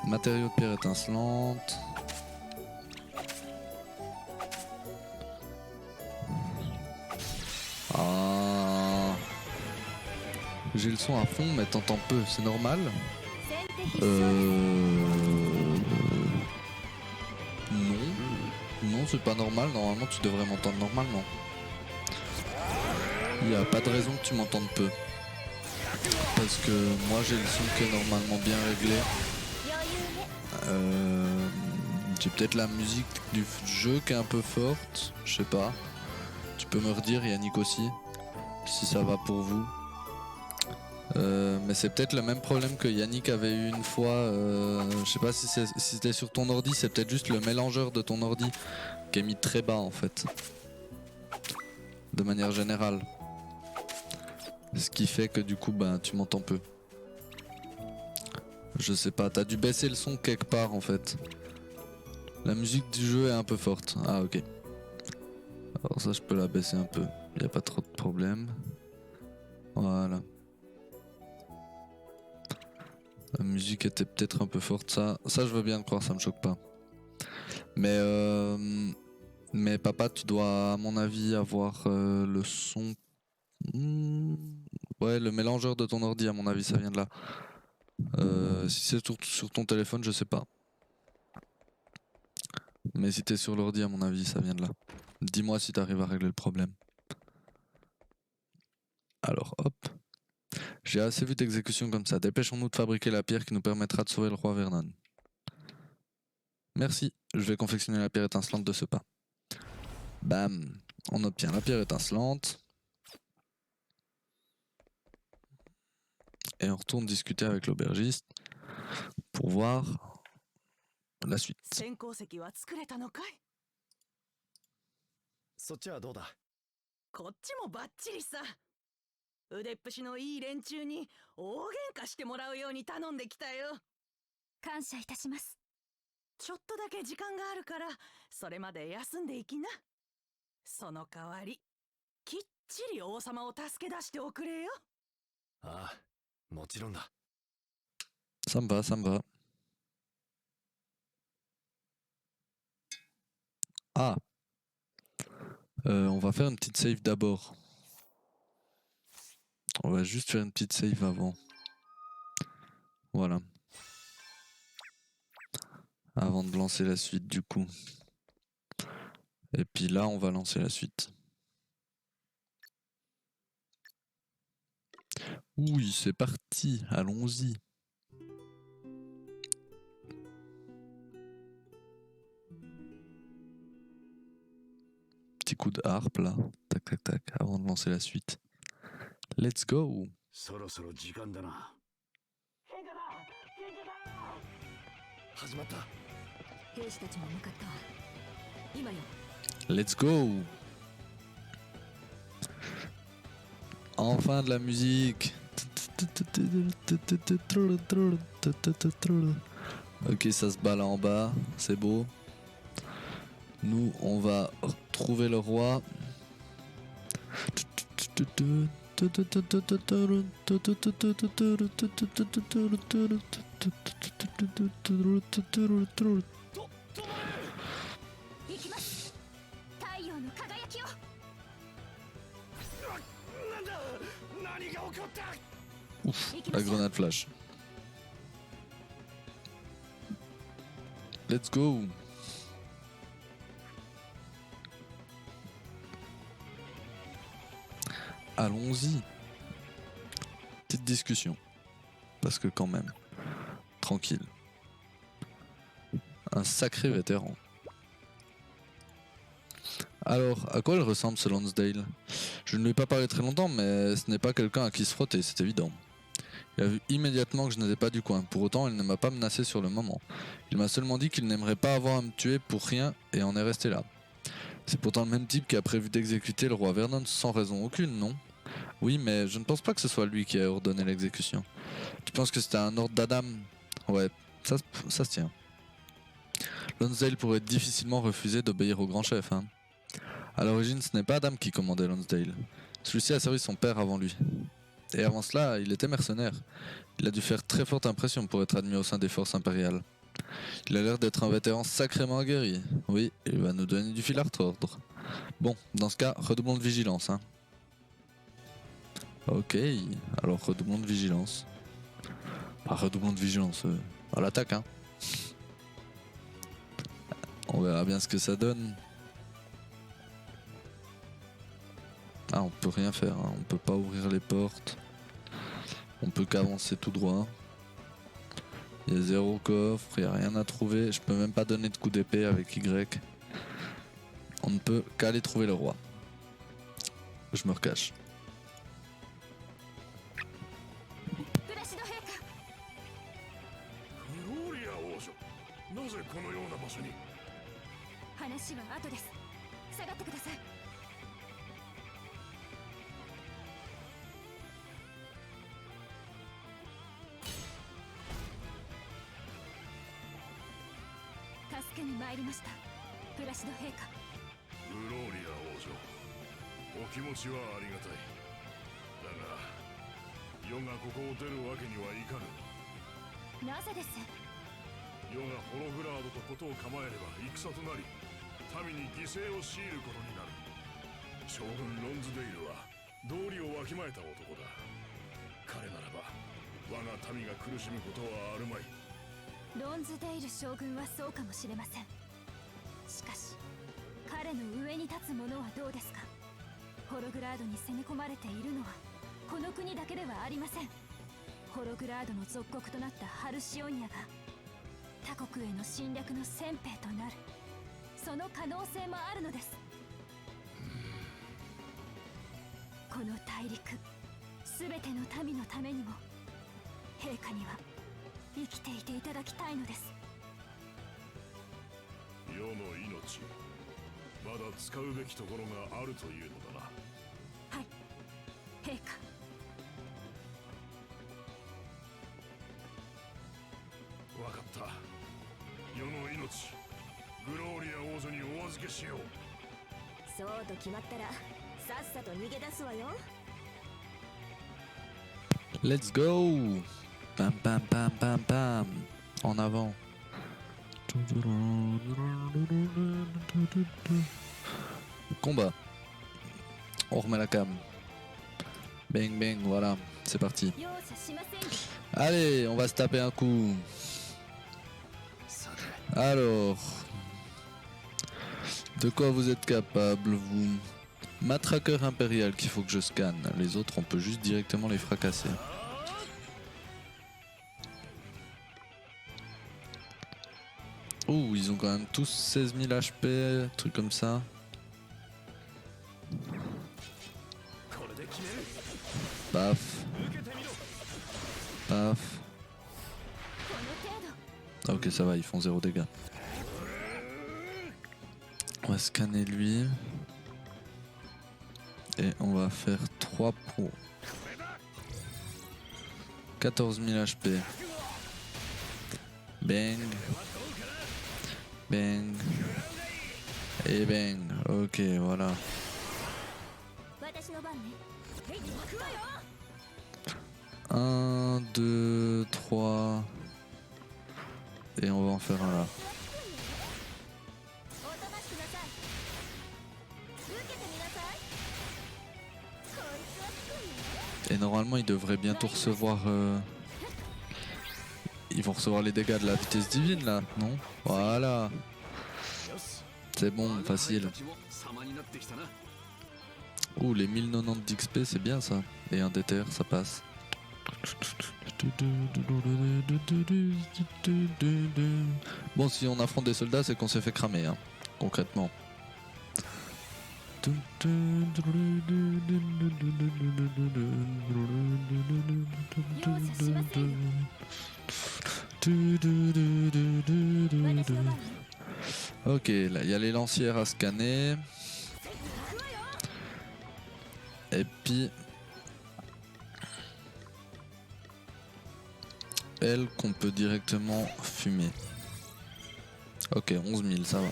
Matériaux de pierre étincelante. Ah. J'ai le son à fond mais t'entends peu, c'est normal. Non. Non, c'est pas normal, normalement tu devrais m'entendre normalement. Il n'y a pas de raison que tu m'entendes peu. Parce que moi j'ai le son qui est normalement bien réglé. J'ai peut-être la musique du jeu qui est un peu forte, je sais pas. Tu peux me redire, Yannick aussi, si ça va pour vous. Mais c'est peut-être le même problème que Yannick avait eu une fois. Je sais pas si c'était sur ton ordi, c'est peut-être juste le mélangeur de ton ordi qui est mis très bas en fait. De manière générale. Ce qui fait que du coup ben, tu m'entends peu. Je sais pas, t'as dû baisser le son quelque part en fait. La musique du jeu est un peu forte. Ah ok. Alors ça je peux la baisser un peu. Il n'y a pas trop de problème. Voilà. La musique était peut-être un peu forte. Ça je veux bien le croire, ça me choque pas. Mais papa, tu dois à mon avis avoir le son. Ouais, le mélangeur de ton ordi, à mon avis, ça vient de là. Si c'est sur ton téléphone, je sais pas. Mais si t'es sur l'ordi, à mon avis, ça vient de là. Dis-moi si t'arrives à régler le problème. Alors, hop. J'ai assez vu d'exécutions comme ça. Dépêchons-nous de fabriquer la pierre qui nous permettra de sauver le roi Vernon. Merci, je vais confectionner la pierre étincelante de ce pas. Bam, on obtient la pierre étincelante. Et on retourne discuter avec l'aubergiste pour voir la suite. 先行石は作れたのかい？そっちはどうだ？こっちもバッチリさ。腕っぷしのいい連中に大喧嘩してもらうように頼んできたよ。感謝いたします。ちょっとだけ時間があるからそれまで休んでいきな。その代わりきっちり王様を助け出しておくれよ。ああ、もちろんだ。Ça me va, ça me va. Ah, on va faire une petite save d'abord. On va juste faire une petite save avant. Voilà. Avant de lancer la suite du coup. Et puis là, on va lancer la suite. Oui, c'est parti, allons-y. Petit coup de harpe là, tac tac tac, avant de lancer la suite. Let's go. そろそろ時間だな。始まった。兵士たちも向かったわ。今よ。 Let's go. Enfin de la musique. Ok, ça se bat là en bas, c'est beau. Nous, on va trouver le roi. Ouf, la grenade flash. Let's go. Allons-y. Petite discussion. Parce que quand même, tranquille. Un sacré vétéran. Alors, à quoi il ressemble ce Lonsdale? Je ne lui ai pas parlé très longtemps, mais ce n'est pas quelqu'un à qui se frotter, c'est évident. Il a vu immédiatement que je n'étais pas du coin. Pour autant, il ne m'a pas menacé sur le moment. Il m'a seulement dit qu'il n'aimerait pas avoir à me tuer pour rien et en est resté là. C'est pourtant le même type qui a prévu d'exécuter le roi Vernon sans raison aucune, non? Oui, mais je ne pense pas que ce soit lui qui a ordonné l'exécution. Tu penses que c'était un ordre d'Adam? Ouais, ça se tient. Lonsdale pourrait difficilement refuser d'obéir au grand chef, hein. À l'origine, ce n'est pas Adam qui commandait Lonsdale. Celui-ci a servi son père avant lui. Et avant cela, il était mercenaire. Il a dû faire très forte impression pour être admis au sein des forces impériales. Il a l'air d'être un vétéran sacrément aguerri. Oui, il va nous donner du fil à retordre. Bon, dans ce cas, redoublons de vigilance, hein. Ok, alors redoublons de vigilance. Pas redoublons de vigilance, à l'attaque, hein. On verra bien ce que ça donne. Ah, on peut rien faire, hein. On peut pas ouvrir les portes. On peut qu'avancer tout droit. Il y a 0 coffre, il n'y a rien à trouver. Je peux même pas donner de coup d'épée avec Y. On ne peut qu'aller trouver le roi. Je me recache. プラシド陛下。グローリア王女、なぜこのような場所に？話は後です。下がってください。助けに参りました。プラシド陛下。グローリア王女、お気持ちはありがたい。だが世がここを出るわけにはいかぬ。なぜです？世がホログラードとことを構えれば戦となり、民に犠牲を強いることになる。将軍ロンズデイルは道理をわきまえた男だ。彼ならば我が民が苦しむことはあるまい。ロンズデイル将軍はそうかもしれません。しかし彼の上に立つ者はどうですか？ホログラードに攻め込まれているのはこの国だけではありません。ホログラードの属国となったハルシオニアが他国への侵略の先兵となる、その可能性もあるのです。この大陸すべての民のためにも陛下には生きていていただきたいのです。世の命、まだ使うべきところがあるというのだな。はい、陛下。わかった。世の命、グローリア王女にお預けしよう。そうと決まったらさっさと逃げ出すわよ。 Let's go! Pam pam pam pam pam! En avant! Combat! On remet la cam. Bang bang, voilà, c'est parti. Allez, on va se taper un coup. Alors, de quoi vous êtes capable, vous? Matraqueur impérial qu'il faut que je scanne. Les autres, on peut juste directement les fracasser. Ouh, ils ont quand même tous 16 000 HP, truc comme ça. Paf. Paf. Ah, ok, ça va, ils font 0 dégâts. On va scanner lui. Et on va faire 3 pour 14 000 HP. Bang. Bang. Et bang. Ok, voilà. 1, 2, 3. Et on va en faire un là. Et normalement ils devraient bientôt recevoir... Ils vont recevoir les dégâts de la vitesse divine là, non? Voilà. C'est bon, facile. Ouh, les 1090 d'XP c'est bien ça. Et un déter, ça passe. Bon, si on affronte des soldats c'est qu'on s'est fait cramer, hein, concrètement. Ok, là il y a les lancières à scanner. Et puis elle qu'on peut directement fumer. Ok, 11 000, ça va.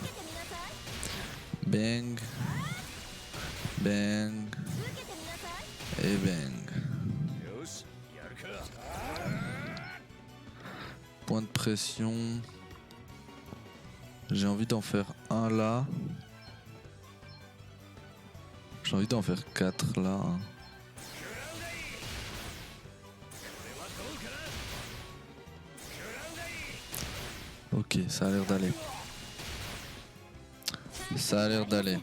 Bang. Bang. Et bang. Point de pression. J'ai envie d'en faire un là. J'ai envie d'en faire 4 là. Ok, ça a l'air d'aller. Ça a l'air d'aller.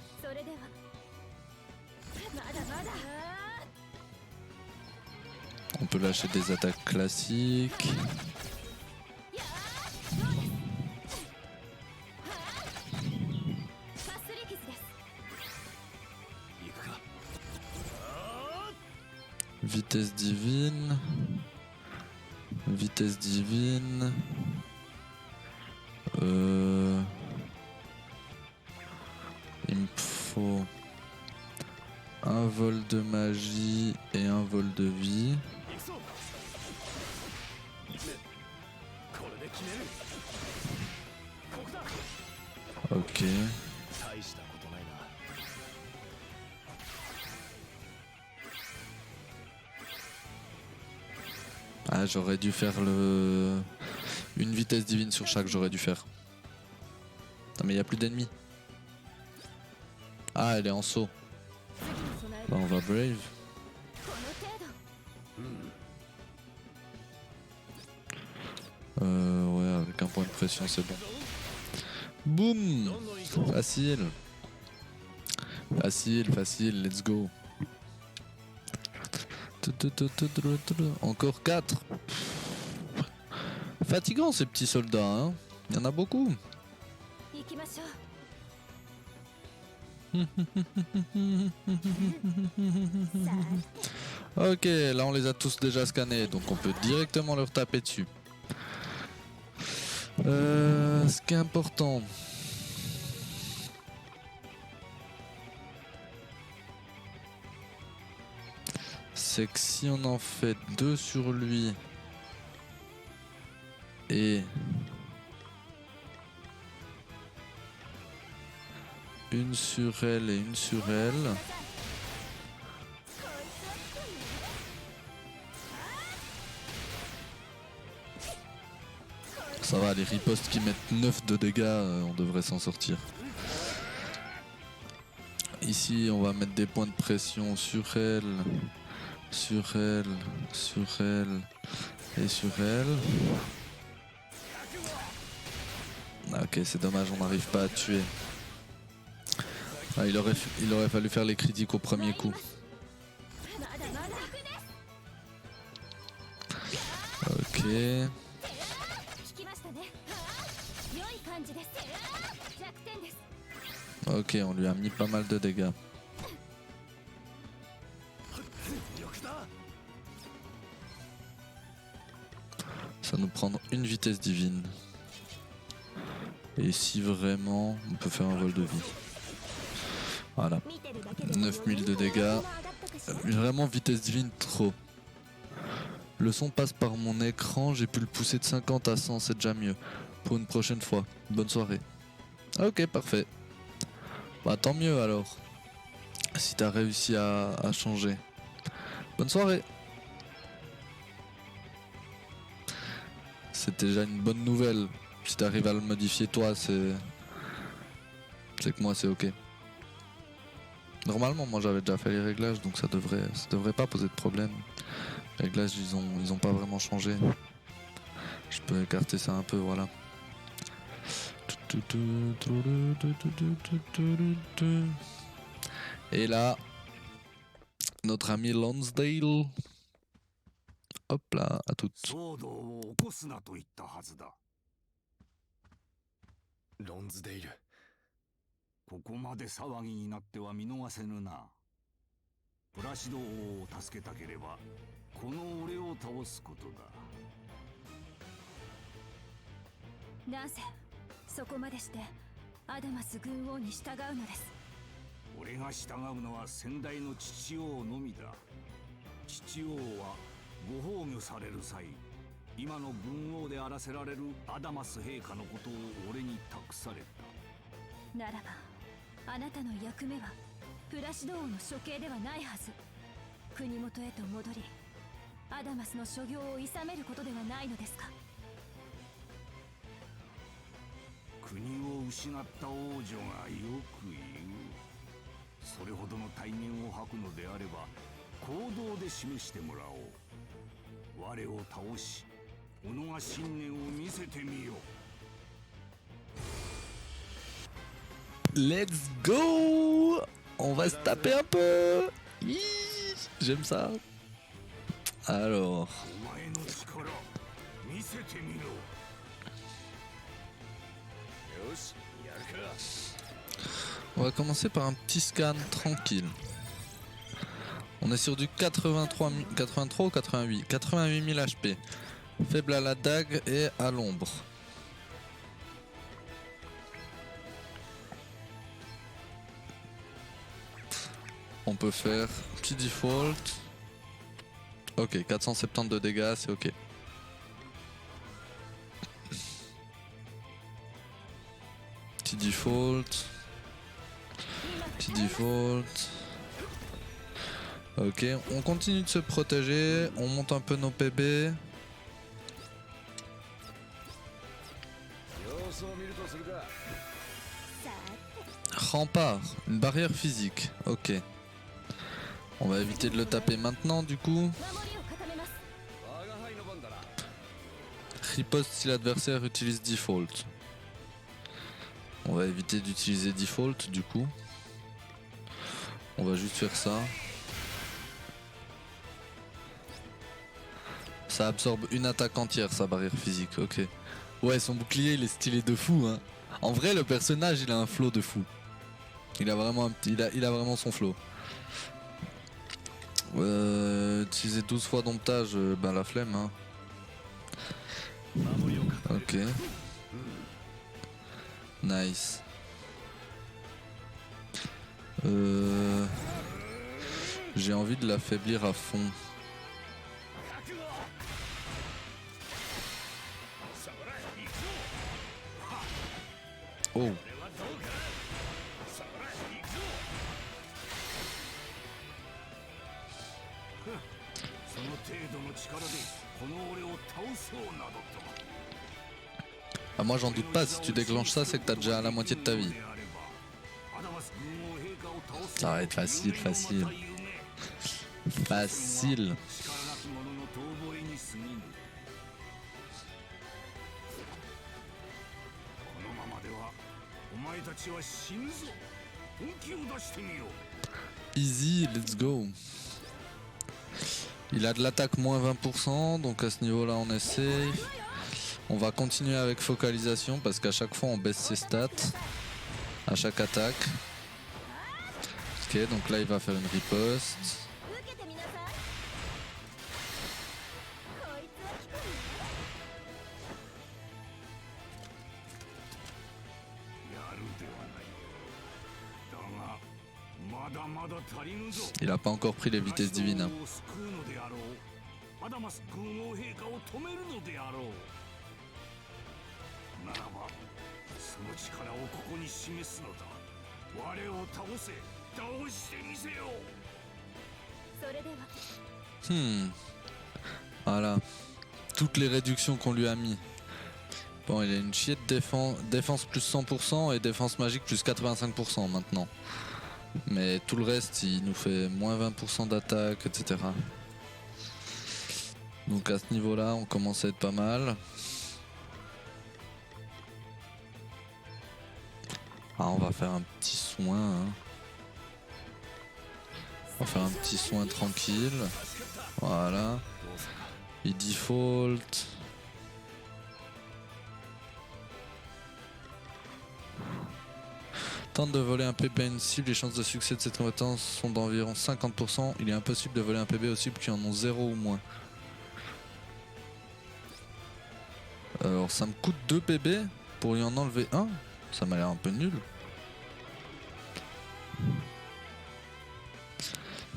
On peut lâcher des attaques classiques. Vitesse divine. Vitesse divine. Il me faut un vol de magie et un vol de vie. Ok. Ah, j'aurais dû faire une vitesse divine sur chaque, j'aurais dû faire. Non mais il n'y a plus d'ennemis. Ah, elle est en saut. Bah on va brave. Ouais, avec un point de pression c'est bon. Boum. Facile. Facile, facile, let's go. Encore 4. Fatigant ces petits soldats, hein. Il y en a beaucoup. Ok, là on les a tous déjà scannés, donc on peut directement leur taper dessus. Ce qui est important, c'est que si on en fait 2 sur lui et une sur elle et une sur elle, ça va, les ripostes qui mettent 9 de dégâts, on devrait s'en sortir. Ici, on va mettre des points de pression sur elle, sur elle, sur elle et sur elle. Ok, c'est dommage, on n'arrive pas à tuer. Ah, il aurait fallu faire les critiques au premier coup. Ok. Ok, on lui a mis pas mal de dégâts. Ça nous prendre une vitesse divine. Et si vraiment, on peut faire un vol de vie. Voilà. 9000 de dégâts. Vraiment vitesse divine trop. Le son passe par mon écran, j'ai pu le pousser de 50 à 100, c'est déjà mieux. Pour une prochaine fois. Bonne soirée. Ok, parfait. Bah tant mieux alors. Si t'as réussi à changer. Bonne soirée. C'est déjà une bonne nouvelle. Si t'arrives à le modifier toi, c'est que moi c'est ok. Normalement moi j'avais déjà fait les réglages, donc ça devrait pas poser de problème. Les réglages ils ont pas vraiment changé. Je peux écarter ça un peu, voilà. Et là, notre ami Lonsdale. Hop là, à toutes. ロンズデイル、ここまで騒ぎになっては見逃せぬな。プラシド王を助けたければこの俺を倒すことだ。なぜそこまでしてアダマス軍王に従うのです？俺が従うのは先代の父王のみだ。父王はご崩御される際、今の軍王であらせられるアダマス陛下のことを俺に託された。ならばあなたの役目はプラシド王の処刑ではないはず。国元へと戻りアダマスの所業を諌めることではないのですか？国を失った王女がよく言う。それほどの大言を吐くのであれば行動で示してもらおう。我を倒し己が信念を見せてみよう。 Let's go! On va se taper un peu! J'aime ça. Alors. お前の力見せてみろ。よし、やるか。 On va commencer par un petit scan tranquille. On est sur du 83 ou 88 000 HP. Faible à la dague et à l'ombre. On peut faire petit default. Ok, 470 de dégâts, c'est ok. Petit default. Petit default. Ok, on continue de se protéger, on monte un peu nos PB. Rempart, une barrière physique, ok. On va éviter de le taper maintenant du coup. Riposte si l'adversaire utilise default. On va éviter d'utiliser default du coup. On va juste faire ça. Ça absorbe une attaque entière, sa barrière physique, ok. Ouais, son bouclier il est stylé de fou hein. En vrai le personnage il a un flow de fou. Il a vraiment, il a vraiment son flow. Utiliser 12 fois domptage, ben la flemme hein. Ok. Nice. J'ai envie de l'affaiblir à fond. Oh. Ah, moi j'en doute pas, si tu déclenches ça c'est que t'as déjà la moitié de ta vie. Ça va être facile, facile. Facile. Easy, let's go. Il a de l'attaque moins 20%, donc à ce niveau-là on est safe. On va continuer avec focalisation parce qu'à chaque fois on baisse ses stats. À chaque attaque. Ok, donc là il va faire une riposte. Il a pas encore pris les vitesses divines. Hein. Voilà. Toutes les réductions qu'on lui a mis. Bon, il a une chier de défense plus 100% et défense magique plus 85% maintenant. Mais tout le reste, il nous fait moins 20% d'attaque, etc. Donc à ce niveau-là, on commence à être pas mal. Ah, on va faire un petit soin. Hein. On va faire un petit soin tranquille. Voilà. Il default. Tente de voler un PB à une cible, les chances de succès de cette compétence sont d'environ 50%. Il est impossible de voler un PB aux cibles qui en ont 0 ou moins. Alors ça me coûte 2 PB pour y en enlever un. Ça m'a l'air un peu nul.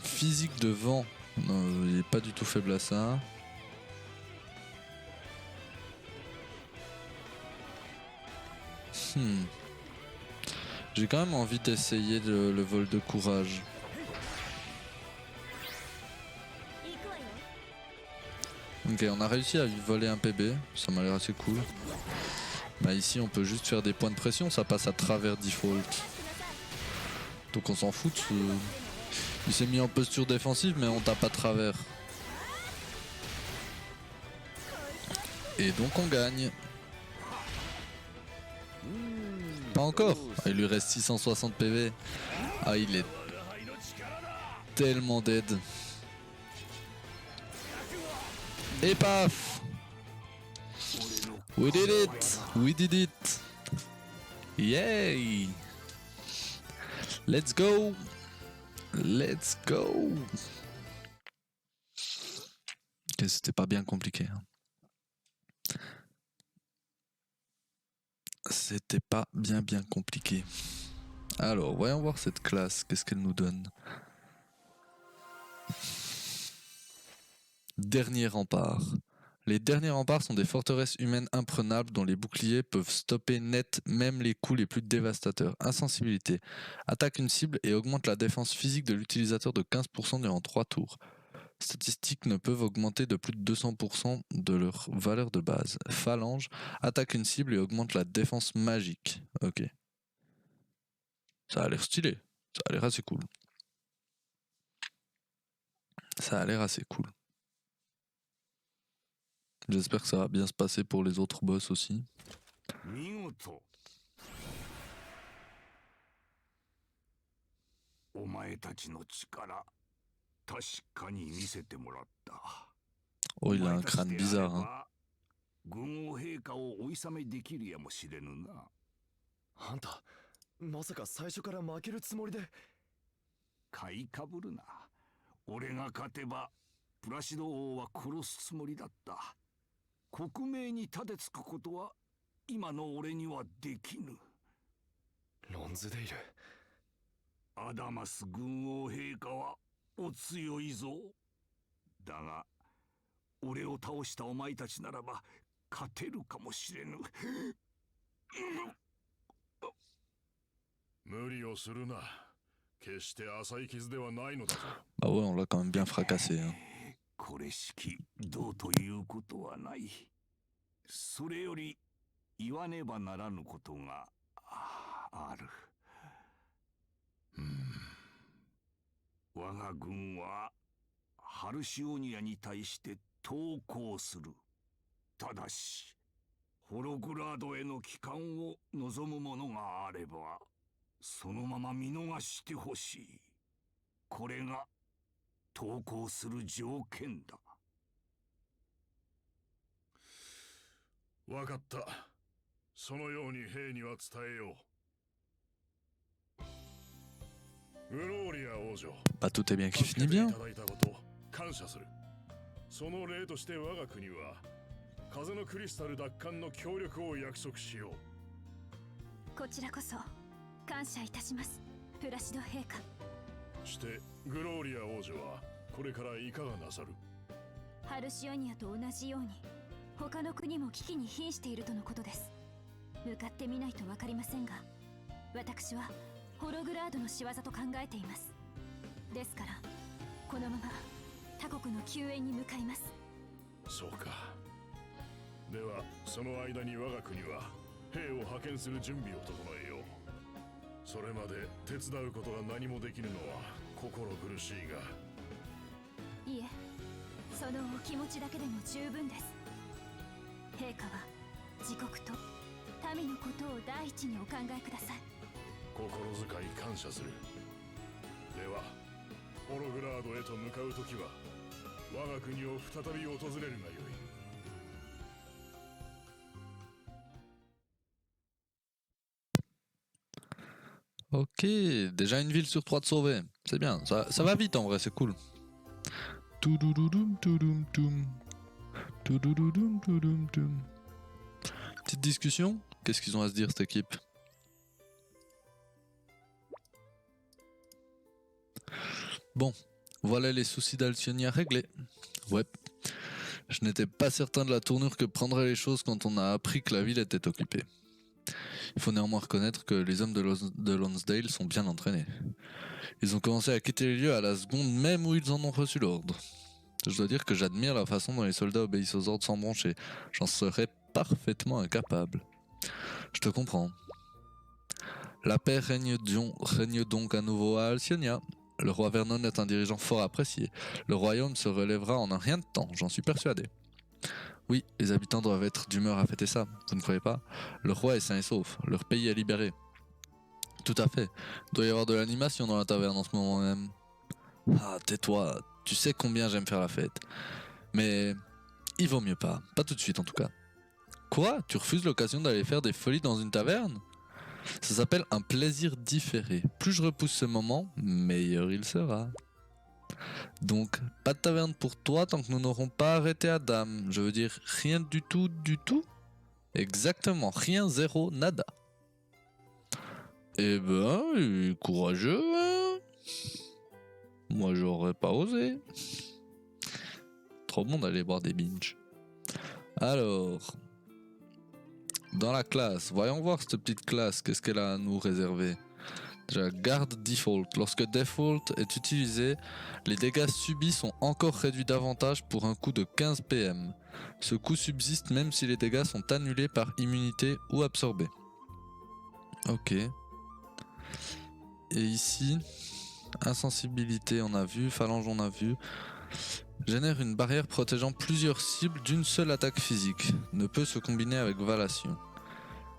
Physique de vent. Non, il est pas du tout faible à ça. J'ai quand même envie d'essayer le vol de courage. Ok, on a réussi à voler un PB, ça m'a l'air assez cool. Bah ici on peut juste faire des points de pression, ça passe à travers default. Donc on s'en fout. Il s'est mis en posture défensive mais on tape à travers. Et donc on gagne. Pas encore. Ah, il lui reste 660 PV. Ah il est tellement dead. Et paf! We did it! We did it! Yay! Let's go! Let's go! Ok, c'était pas bien compliqué. C'était pas bien compliqué. Alors, voyons voir cette classe. Qu'est-ce qu'elle nous donne? Dernier rempart. Les derniers remparts sont des forteresses humaines imprenables dont les boucliers peuvent stopper net même les coups les plus dévastateurs. Insensibilité. Attaque une cible et augmente la défense physique de l'utilisateur de 15% durant 3 tours. Statistiques ne peuvent augmenter de plus de 200% de leur valeur de base. Phalange. Attaque une cible et augmente la défense magique. Ok. Ça a l'air stylé. Ça a l'air assez cool. Ça a l'air assez cool. J'espère que ça va bien se passer pour les autres boss aussi. お前たちの力、確かに見せてもらった。 Oh, il a un crâne bizarre, hein. 軍王陛下を追い覚めできるやもしれぬな。あんた、まさか最初から負けるつもりで。買いかぶるな。俺が勝てば、プラシド王は殺すつもりだった。国名に盾つくことは、今の俺にはできぬ。ロンズデイル。アダマス軍王陛下はお強いぞ。だが、俺を倒したお前たちならば勝てるかもしれぬ。無理をするな。決して浅い傷ではないのだぞ。Bah ouais, on l'a quand même bien fracassé, hein. これしきどうということはない。それより言わねばならぬことがある。我が軍はハルシオニアに対して投降する。ただしホログラードへの帰還を望む者があればそのまま見逃してほしい。これが投降する条件だ。わかった。そのように兵には伝えよう。グローリア王女。Bah tout est bien qui finit bien. いただいたこと感謝する。その礼として我が国は風のクリスタル奪還の協力を約束しよう。こちらこそ感謝いたします、プラシド陛下。してグローリア王女はこれからいかがなさる？ハルシオニアと同じように他の国も危機に瀕しているとのことです。向かってみないと分かりませんが、私はホログラードの仕業と考えています。ですからこのまま他国の救援に向かいます。そうか。ではその間に我が国は兵を派遣する準備を整えよう。それまで手伝うことが何もできぬのは心苦しいが。いえ、そのお気持ちだけでも十分です。陛下は自国と民のことを第一にお考えください。心遣い感謝する。ではホログラードへと向かうときは我が国を再び訪れるがよい。Ok, déjà une ville sur 3 de sauver. C'est bien, ça va vite en vrai, c'est cool. Toudoudoudoum, toudoum, toum. Toudoudoudoum, toudoum, toum. Petite discussion, qu'est-ce qu'ils ont à se dire cette équipe? Bon, voilà les soucis d'Alcyonia réglés. Ouais. Je n'étais pas certain de la tournure que prendraient les choses quand on a appris que la ville était occupée. Il faut néanmoins reconnaître que les hommes de Lonsdale sont bien entraînés. Ils ont commencé à quitter les lieux à la seconde même où ils en ont reçu l'ordre. Je dois dire que j'admire la façon dont les soldats obéissent aux ordres sans broncher. J'en serais parfaitement incapable. Je te comprends. La paix règne donc à nouveau à Alcyonia. Le roi Vernon est un dirigeant fort apprécié. Le royaume se relèvera en un rien de temps, j'en suis persuadé. Oui, les habitants doivent être d'humeur à fêter ça, vous ne croyez pas? Le roi est sain et sauf, leur pays est libéré. Tout à fait, il doit y avoir de l'animation dans la taverne en ce moment même. Ah, tais-toi, tu sais combien j'aime faire la fête. Mais il vaut mieux pas tout de suite en tout cas. Quoi? Tu refuses l'occasion d'aller faire des folies dans une taverne? Ça s'appelle un plaisir différé. Plus je repousse ce moment, meilleur il sera. Donc, pas de taverne pour toi tant que nous n'aurons pas arrêté Adam. Je veux dire, rien du tout, du tout? Exactement, rien, zéro, nada. Eh ben, il est courageux, hein? Moi, j'aurais pas osé. Trop bon d'aller boire des binges. Alors, dans la classe, voyons voir cette petite classe, qu'est-ce qu'elle a à nous réserver. Déjà, garde default. Lorsque default est utilisé, les dégâts subis sont encore réduits davantage pour un coût de 15 PM. Ce coût subsiste même si les dégâts sont annulés par immunité ou absorbés. Ok. Et ici, insensibilité on a vu, phalange on a vu. Génère une barrière protégeant plusieurs cibles d'une seule attaque physique. Ne peut se combiner avec Valation.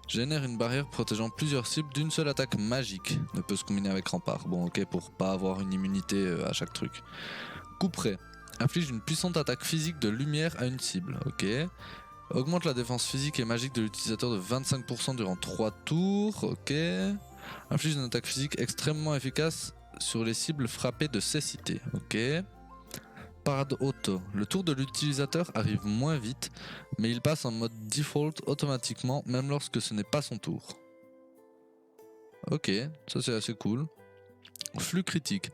Génère une barrière protégeant plusieurs cibles d'une seule attaque magique. Ne peut se combiner avec Rempart. Bon ok, pour pas avoir une immunité à chaque truc. Coup près. Inflige une puissante attaque physique de lumière à une cible. Ok. Augmente la défense physique et magique de l'utilisateur de 25% durant 3 tours. Ok. Inflige une attaque physique extrêmement efficace sur les cibles frappées de cécité. Ok. Parade auto. Le tour de l'utilisateur arrive moins vite, mais il passe en mode default automatiquement, même lorsque ce n'est pas son tour. Ok, ça c'est assez cool. Flux critique.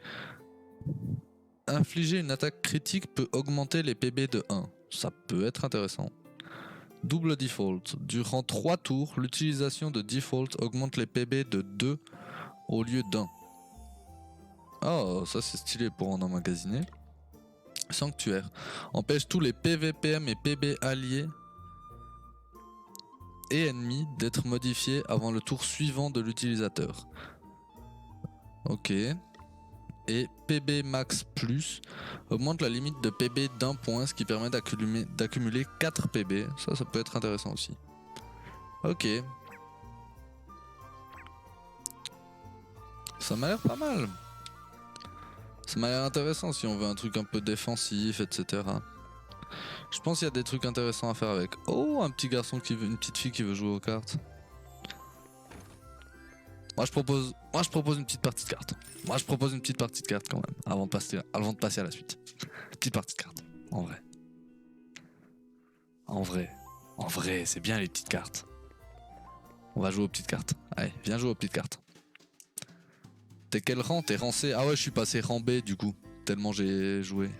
Infliger une attaque critique peut augmenter les PB de 1. Ça peut être intéressant. Double default. Durant 3 tours, l'utilisation de default augmente les PB de 2 au lieu d'1. Oh, ça c'est stylé pour en emmagasiner. Sanctuaire. Empêche tous les PVPM et PB alliés et ennemis d'être modifiés avant le tour suivant de l'utilisateur. Ok. Et PB max plus augmente la limite de PB d'un point, ce qui permet d'accumuler 4 PB. Ça peut être intéressant aussi. Ok. Ça m'a l'air pas mal. Ça m'a l'air intéressant si on veut un truc un peu défensif, etc. Je pense qu'il y a des trucs intéressants à faire avec. Oh, un petit garçon qui veut, une petite fille qui veut jouer aux cartes. Moi je propose une petite partie de cartes. Moi je propose une petite partie de cartes quand même, avant de passer à la suite. Petite partie de cartes, en vrai. En vrai, c'est bien les petites cartes. On va jouer aux petites cartes. Allez, viens jouer aux petites cartes. T'es quel rang? T'es rang C? Ah ouais, je suis passé rang B du coup, tellement j'ai joué.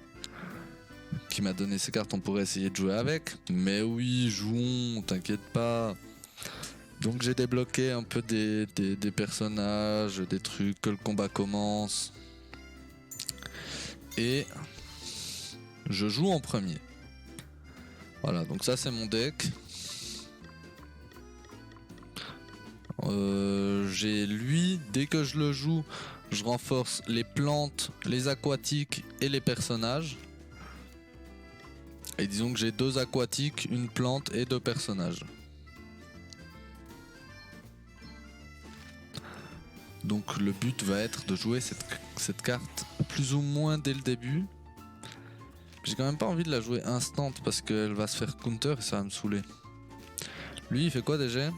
Qui m'a donné ces cartes, on pourrait essayer de jouer avec. Mais oui, jouons, t'inquiète pas. Donc j'ai débloqué un peu des personnages, des trucs, que le combat commence. Et je joue en premier. Voilà, donc ça c'est mon deck. J'ai lui, dès que je le joue, je renforce les plantes, les aquatiques et les personnages. Et disons que j'ai 2 aquatiques, une plante et 2 personnages. Donc le but va être de jouer cette carte plus ou moins dès le début. J'ai quand même pas envie de la jouer instant parce qu'elle va se faire counter et ça va me saouler. Lui il fait quoi déjà?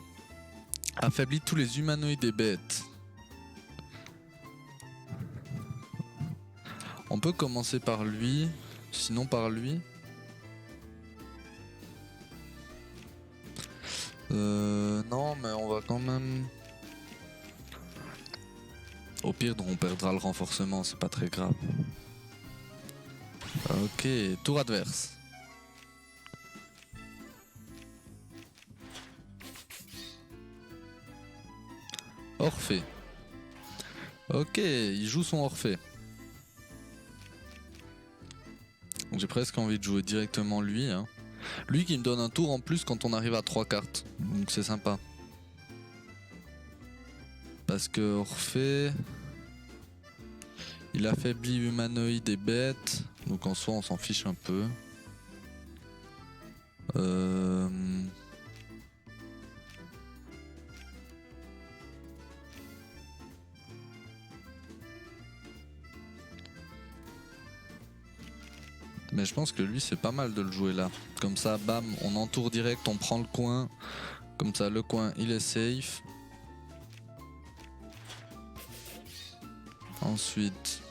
Affaiblit tous les humanoïdes et bêtes. On peut commencer par lui, sinon par lui. Non, mais on va quand même... Au pire, on perdra le renforcement, c'est pas très grave. Ok, tour adverse. Orphée. Ok, il joue son Orphée. J'ai presque envie de jouer directement lui. Hein. Lui qui me donne un tour en plus quand on arrive à 3 cartes. Donc c'est sympa. Parce que Orphée... Il affaiblit humanoïde et bête. Donc en soi on s'en fiche un peu. Mais je pense que lui c'est pas mal de le jouer là. Comme ça bam on entoure direct, on prend le coin. Comme ça le coin il est safe. Ensuite.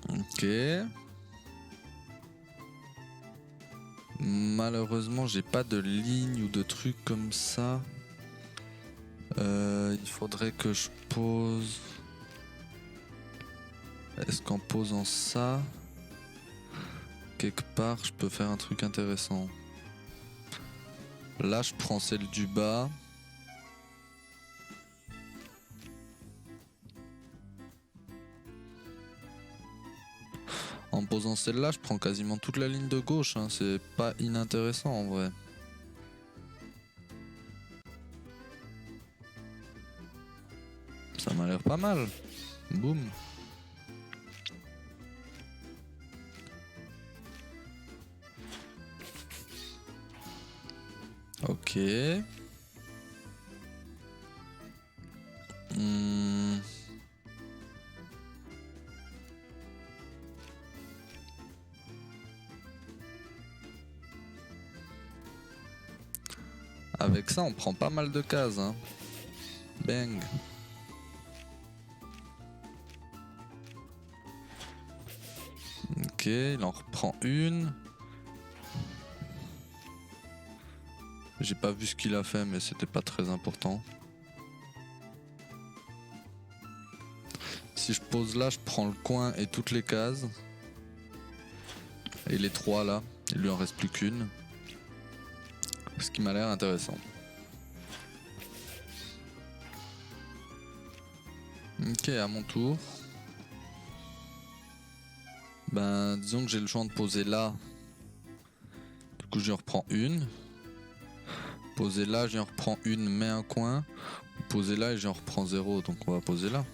Ok. Malheureusement j'ai pas de ligne ou de truc comme ça. Il faudrait que je pose... Est-ce qu'en posant ça, quelque part, je peux faire un truc intéressant? Là, je prends celle du bas. En posant celle-là, je prends quasiment toute la ligne de gauche. Hein. C'est pas inintéressant en vrai. Ça m'a l'air pas mal. Boum. Ok. Avec ça, on prend pas mal de cases. Hein. Bang. Ok, il en reprend une. J'ai pas vu ce qu'il a fait, mais c'était pas très important. Si je pose là, je prends le coin et toutes les cases. Et les 3 là, il lui en reste plus qu'une. Ce qui m'a l'air intéressant. Ok, à mon tour. Ben, disons que j'ai le choix de poser là. Du coup, j'en reprends une. Poser là, j'en reprends une, mais un coin. Poser là et j'en reprends 0, donc on va poser là.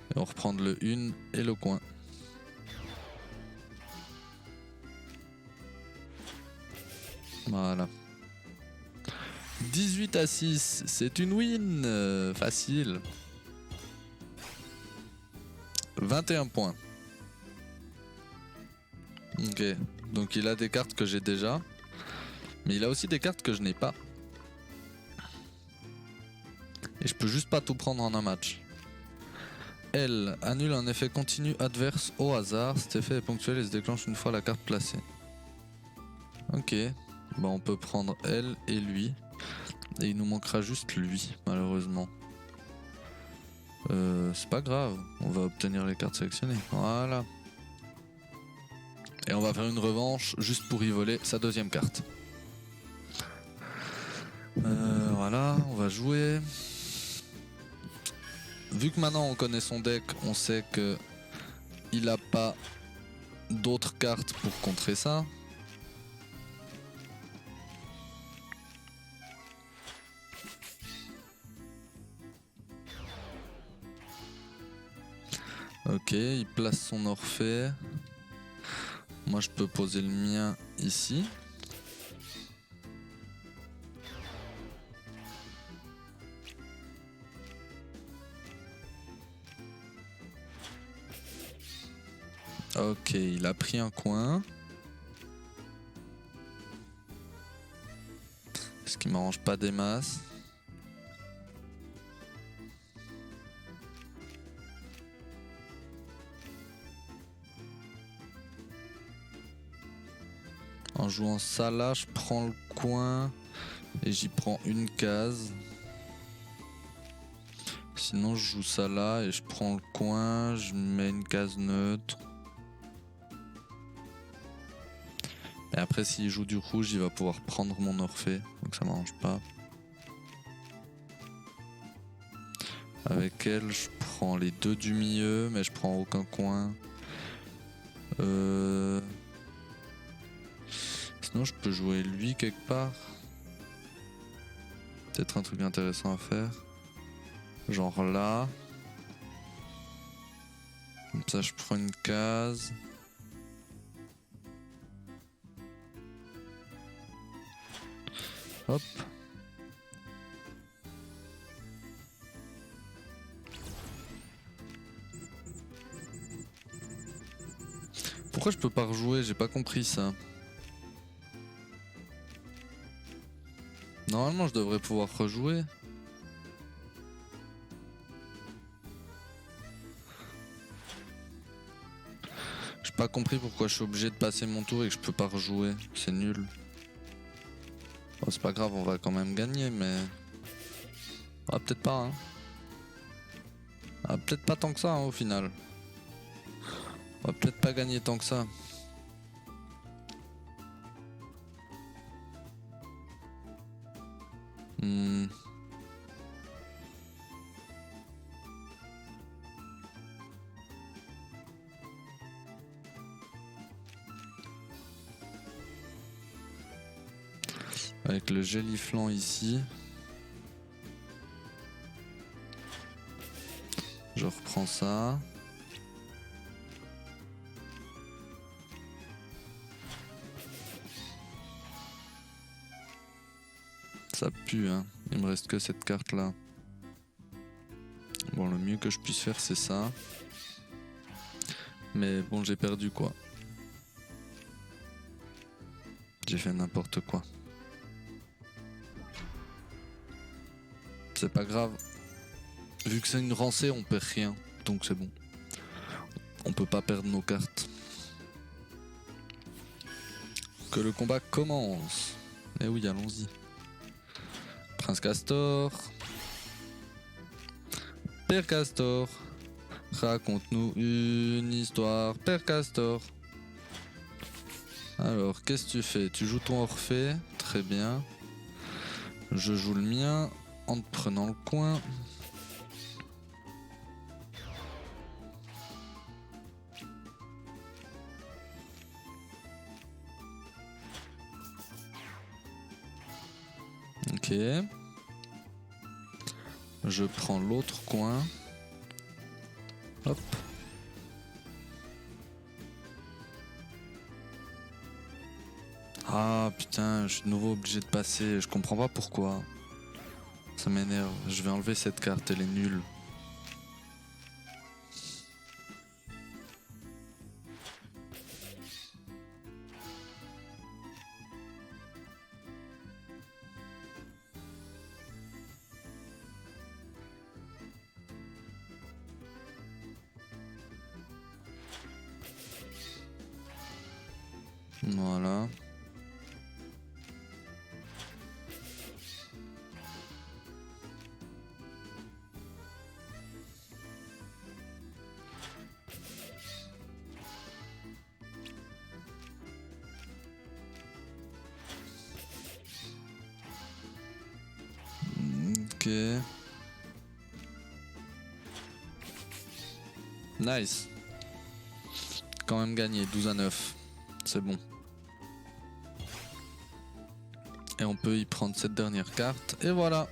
Et on va reprendre le 1 et le coin. Voilà. 18 à 6, c'est une win facile. 21 points. Ok, donc il a des cartes que j'ai déjà. Mais il a aussi des cartes que je n'ai pas. Et je peux juste pas tout prendre en un match. L annule un effet continu adverse au hasard. Cet effet est ponctuel et se déclenche une fois la carte placée. Ok, bah on peut prendre elle et lui. Et il nous manquera juste lui, malheureusement. C'est pas grave, on va obtenir les cartes sélectionnées. Voilà. Et on va faire une revanche juste pour y voler sa deuxième carte. Voilà, on va jouer. Vu que maintenant on connaît son deck, on sait que il a pas d'autres cartes pour contrer ça. Ok, il place son Orphée. Moi je peux poser le mien ici. Ok, il a pris un coin. Ce qui m'arrange pas des masses. En jouant ça là, je prends le coin et j'y prends une case. Sinon je joue ça là et je prends le coin, je mets une case neutre. Et après s'il joue du rouge, il va pouvoir prendre mon Orphée, donc ça m'arrange pas. Avec elle, je prends les deux du milieu, mais je prends aucun coin. Sinon je peux jouer lui quelque part. Peut-être un truc intéressant à faire. Genre là. Comme ça je prends une case. Hop. Pourquoi je peux pas rejouer? J'ai pas compris ça. Normalement je devrais pouvoir rejouer. J'ai pas compris pourquoi je suis obligé de passer mon tour et que je peux pas rejouer. C'est nul. Bon, c'est pas grave, on va quand même gagner, mais... Ah, peut-être pas, hein. Ah, peut-être pas tant que ça, hein, au final. On va peut-être pas gagner tant que ça. Avec le géliflant ici. Je reprends ça. Ça pue, hein. Il me reste que cette carte là. Bon, le mieux que je puisse faire c'est ça. Mais bon, j'ai perdu quoi. J'ai fait n'importe quoi. C'est pas grave. Vu que c'est une rancée, on perd rien. Donc c'est bon. On peut pas perdre nos cartes. Que le combat commence. Eh oui, allons-y. Prince Castor. Père Castor. Raconte-nous une histoire, Père Castor. Alors, qu'est-ce que tu fais? Tu joues ton Orphée. Très bien. Je joue le mien en te prenant le coin. Ok. Je prends l'autre coin. Hop. Ah putain, je suis de nouveau obligé de passer. Je comprends pas pourquoi. Ça m'énerve. Je vais enlever cette carte, elle est nulle. Voilà. Ok. Nice. Quand même gagné, 12-9. C'est bon. Et on peut y prendre cette dernière carte. Et voilà.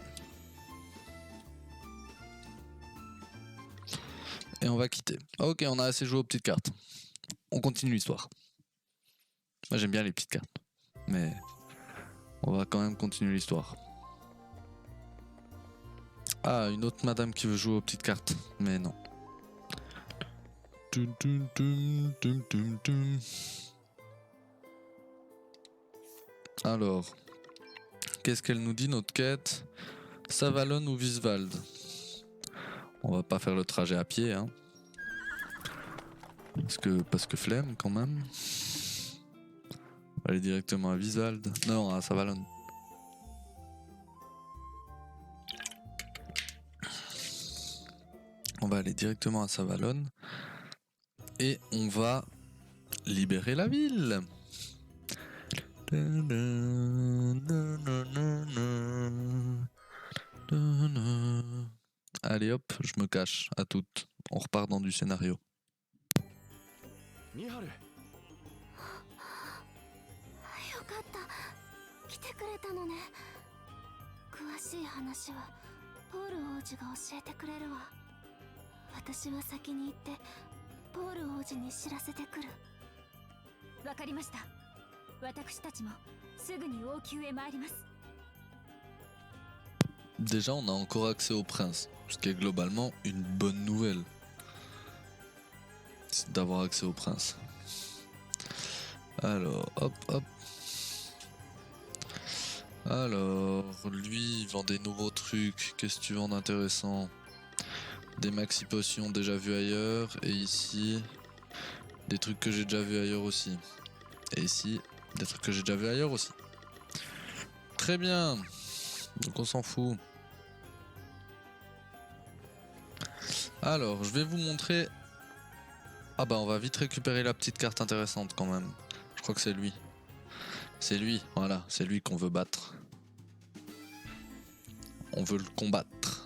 Et on va quitter. Ok, on a assez joué aux petites cartes. On continue l'histoire. Moi j'aime bien les petites cartes. Mais on va quand même continuer l'histoire. Ah, une autre madame qui veut jouer aux petites cartes. Mais non. Alors, qu'est-ce qu'elle nous dit notre quête? Savalon ou Visvald? On va pas faire le trajet à pied, hein. Parce que flemme quand même. On va aller directement à Viswald. Non, à Savalon. On va aller directement à Savalon. Et on va libérer la ville. Allez hop, je me cache à toutes. On repart dans du scénario. ミハルよかった来てくれたのね詳しい話はポール王子が教えてくれるわ私は先に行ってポール王子に知らせてくるわかりました私たちもすぐに王宮へ参ります Déjà, on a encore accès au prince, ce qui est globalement une bonne nouvelle. C'est d'avoir accès au prince. Alors, hop, hop. Alors, lui, il vend des nouveaux trucs. Qu'est-ce que tu vends d'intéressant? Des maxi potions déjà vus ailleurs. Et ici, des trucs que j'ai déjà vus ailleurs aussi. Et ici, des trucs que j'ai déjà vus ailleurs aussi. Très bien. Donc on s'en fout. Alors, je vais vous montrer... Ah bah on va vite récupérer la petite carte intéressante quand même. Je crois que c'est lui. C'est lui, voilà, c'est lui qu'on veut battre. On veut le combattre.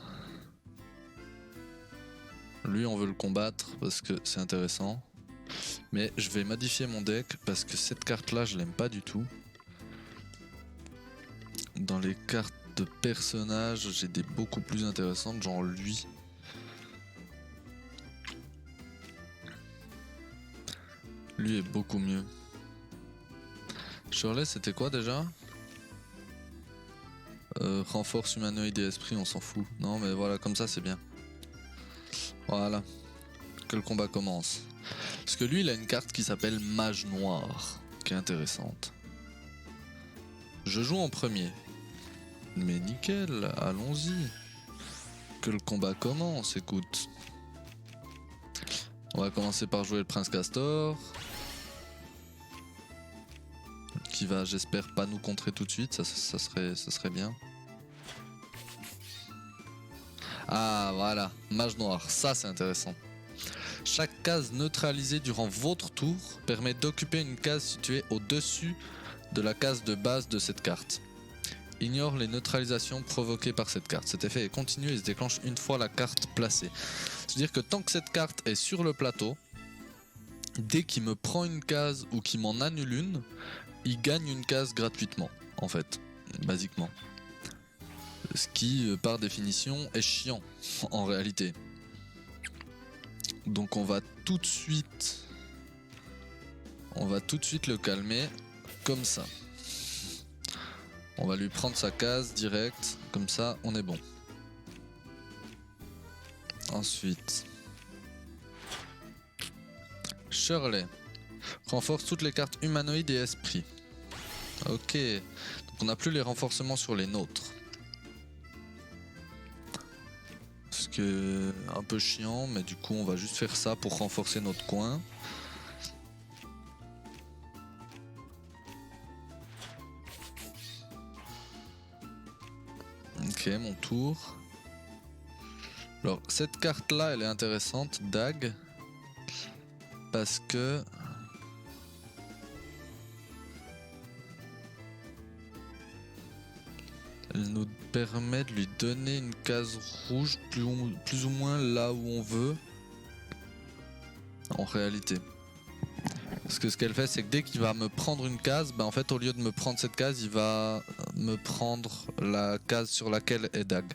Lui on veut le combattre parce que c'est intéressant. Mais je vais modifier mon deck parce que cette carte là je l'aime pas du tout. Dans les cartes de personnages j'ai des beaucoup plus intéressantes, genre lui. Lui est beaucoup mieux. Shirley, c'était quoi déjà? Renforce humanoïde et esprit, on s'en fout. Non, mais voilà, comme ça, c'est bien. Voilà. Que le combat commence. Parce que lui, il a une carte qui s'appelle Mage Noir, qui est intéressante. Je joue en premier. Mais nickel, allons-y. Que le combat commence, écoute. On va commencer par jouer le Prince Castor. Qui va, j'espère, pas nous contrer tout de suite, ça serait bien. Ah voilà, Mage Noir, ça c'est intéressant. Chaque case neutralisée durant votre tour permet d'occuper une case située au-dessus de la case de base de cette carte. Ignore les neutralisations provoquées par cette carte. Cet effet est continu et se déclenche une fois la carte placée. C'est-à-dire que tant que cette carte est sur le plateau, dès qu'il me prend une case ou qu'il m'en annule une, il gagne une case gratuitement, en fait, basiquement. Ce qui, par définition, est chiant, en réalité. Donc on va tout de suite le calmer, comme ça. On va lui prendre sa case direct, comme ça on est bon. Ensuite, Shirley renforce toutes les cartes humanoïdes et esprit. Ok, donc on n'a plus les renforcements sur les nôtres. Ce qui est un peu chiant, mais du coup on va juste faire ça pour renforcer notre coin. Ok, mon tour. Alors cette carte là elle est intéressante, Dag, parce que elle nous permet de lui donner une case rouge plus ou moins là où on veut en réalité. Parce que ce qu'elle fait, c'est que dès qu'il va me prendre une case, en fait au lieu de me prendre cette case, il va me prendre la case sur laquelle est Dag.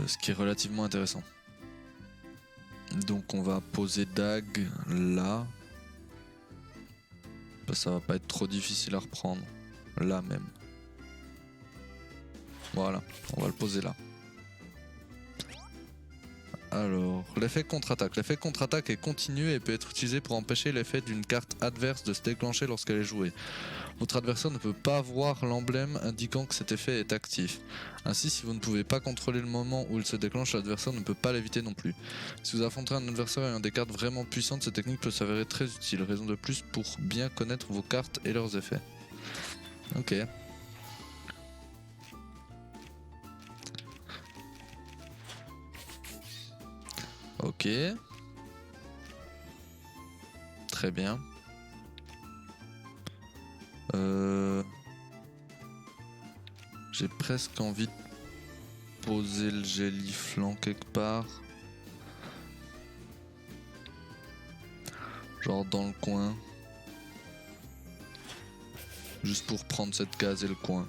Ce qui est relativement intéressant. Donc on va poser Dag là. Ça va pas être trop difficile à reprendre. Là même. Voilà, on va le poser là. Alors, l'effet contre-attaque. L'effet contre-attaque est continu et peut être utilisé pour empêcher l'effet d'une carte adverse de se déclencher lorsqu'elle est jouée. Votre adversaire ne peut pas voir l'emblème indiquant que cet effet est actif. Ainsi, si vous ne pouvez pas contrôler le moment où il se déclenche, l'adversaire ne peut pas l'éviter non plus. Si vous affrontez un adversaire ayant des cartes vraiment puissantes, cette technique peut s'avérer très utile. Raison de plus pour bien connaître vos cartes et leurs effets. Ok. Ok. Très bien. J'ai presque envie de poser le Géliflan quelque part. Genre dans le coin. Juste pour prendre cette case et le coin.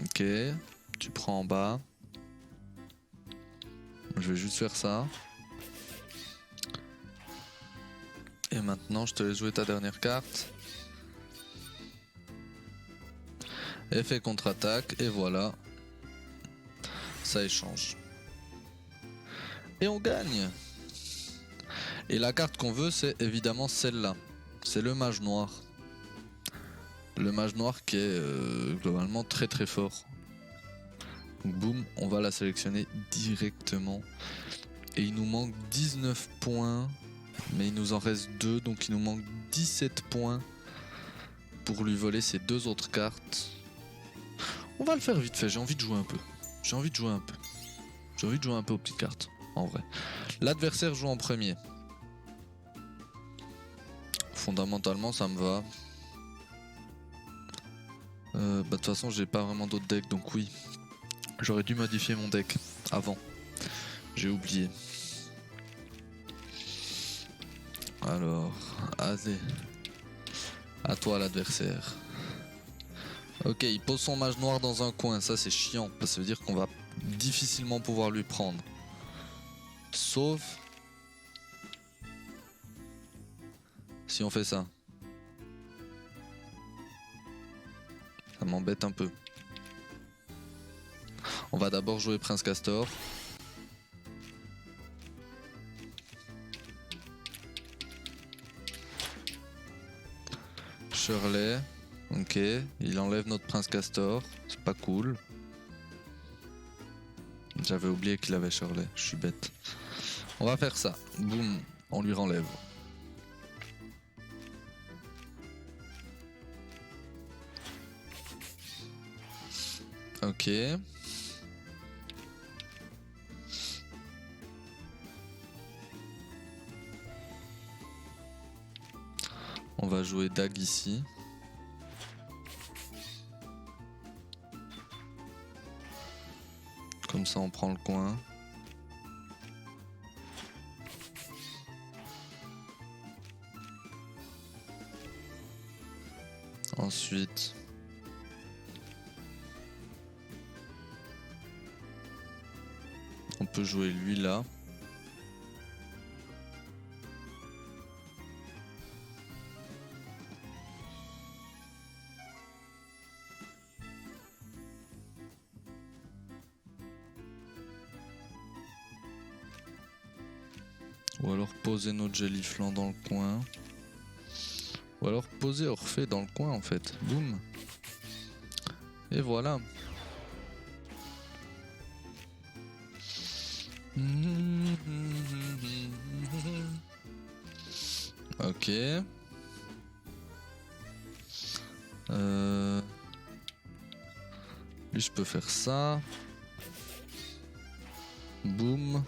Ok, tu prends en bas. Je vais juste faire ça. Et maintenant, je te laisse jouer ta dernière carte. Effet contre-attaque, et voilà. Ça échange. Et on gagne. Et la carte qu'on veut, c'est évidemment celle-là. C'est le mage noir. Le mage noir qui est globalement très très fort. Donc boum, on va la sélectionner directement. Et il nous manque 19 points. Mais il nous en reste 2, donc il nous manque 17 points pour lui voler ses 2 autres cartes. On va le faire vite fait, j'ai envie de jouer un peu. J'ai envie de jouer un peu aux petites cartes, en vrai. L'adversaire joue en premier. Fondamentalement, ça me va. De toute façon, j'ai pas vraiment d'autres decks, donc oui. J'aurais dû modifier mon deck avant. J'ai oublié. Alors, allez. À toi l'adversaire. Ok, il pose son mage noir dans un coin, ça c'est chiant. Parce que ça veut dire qu'on va difficilement pouvoir lui prendre. Sauf... si on fait ça. Ça m'embête un peu. On va d'abord jouer Prince Castor. Shirley. Ok, il enlève notre Prince Castor. C'est pas cool. J'avais oublié qu'il avait Shirley. Je suis bête. On va faire ça. Boum, on lui renlève. Ok. On va jouer Dag ici. Comme ça on prend le coin. Ensuite... on peut jouer lui là. Ou alors poser notre Géliflan dans le coin. Ou alors poser Orphée dans le coin en fait. Boum. Et voilà. Ok. Lui je peux faire ça. Boum.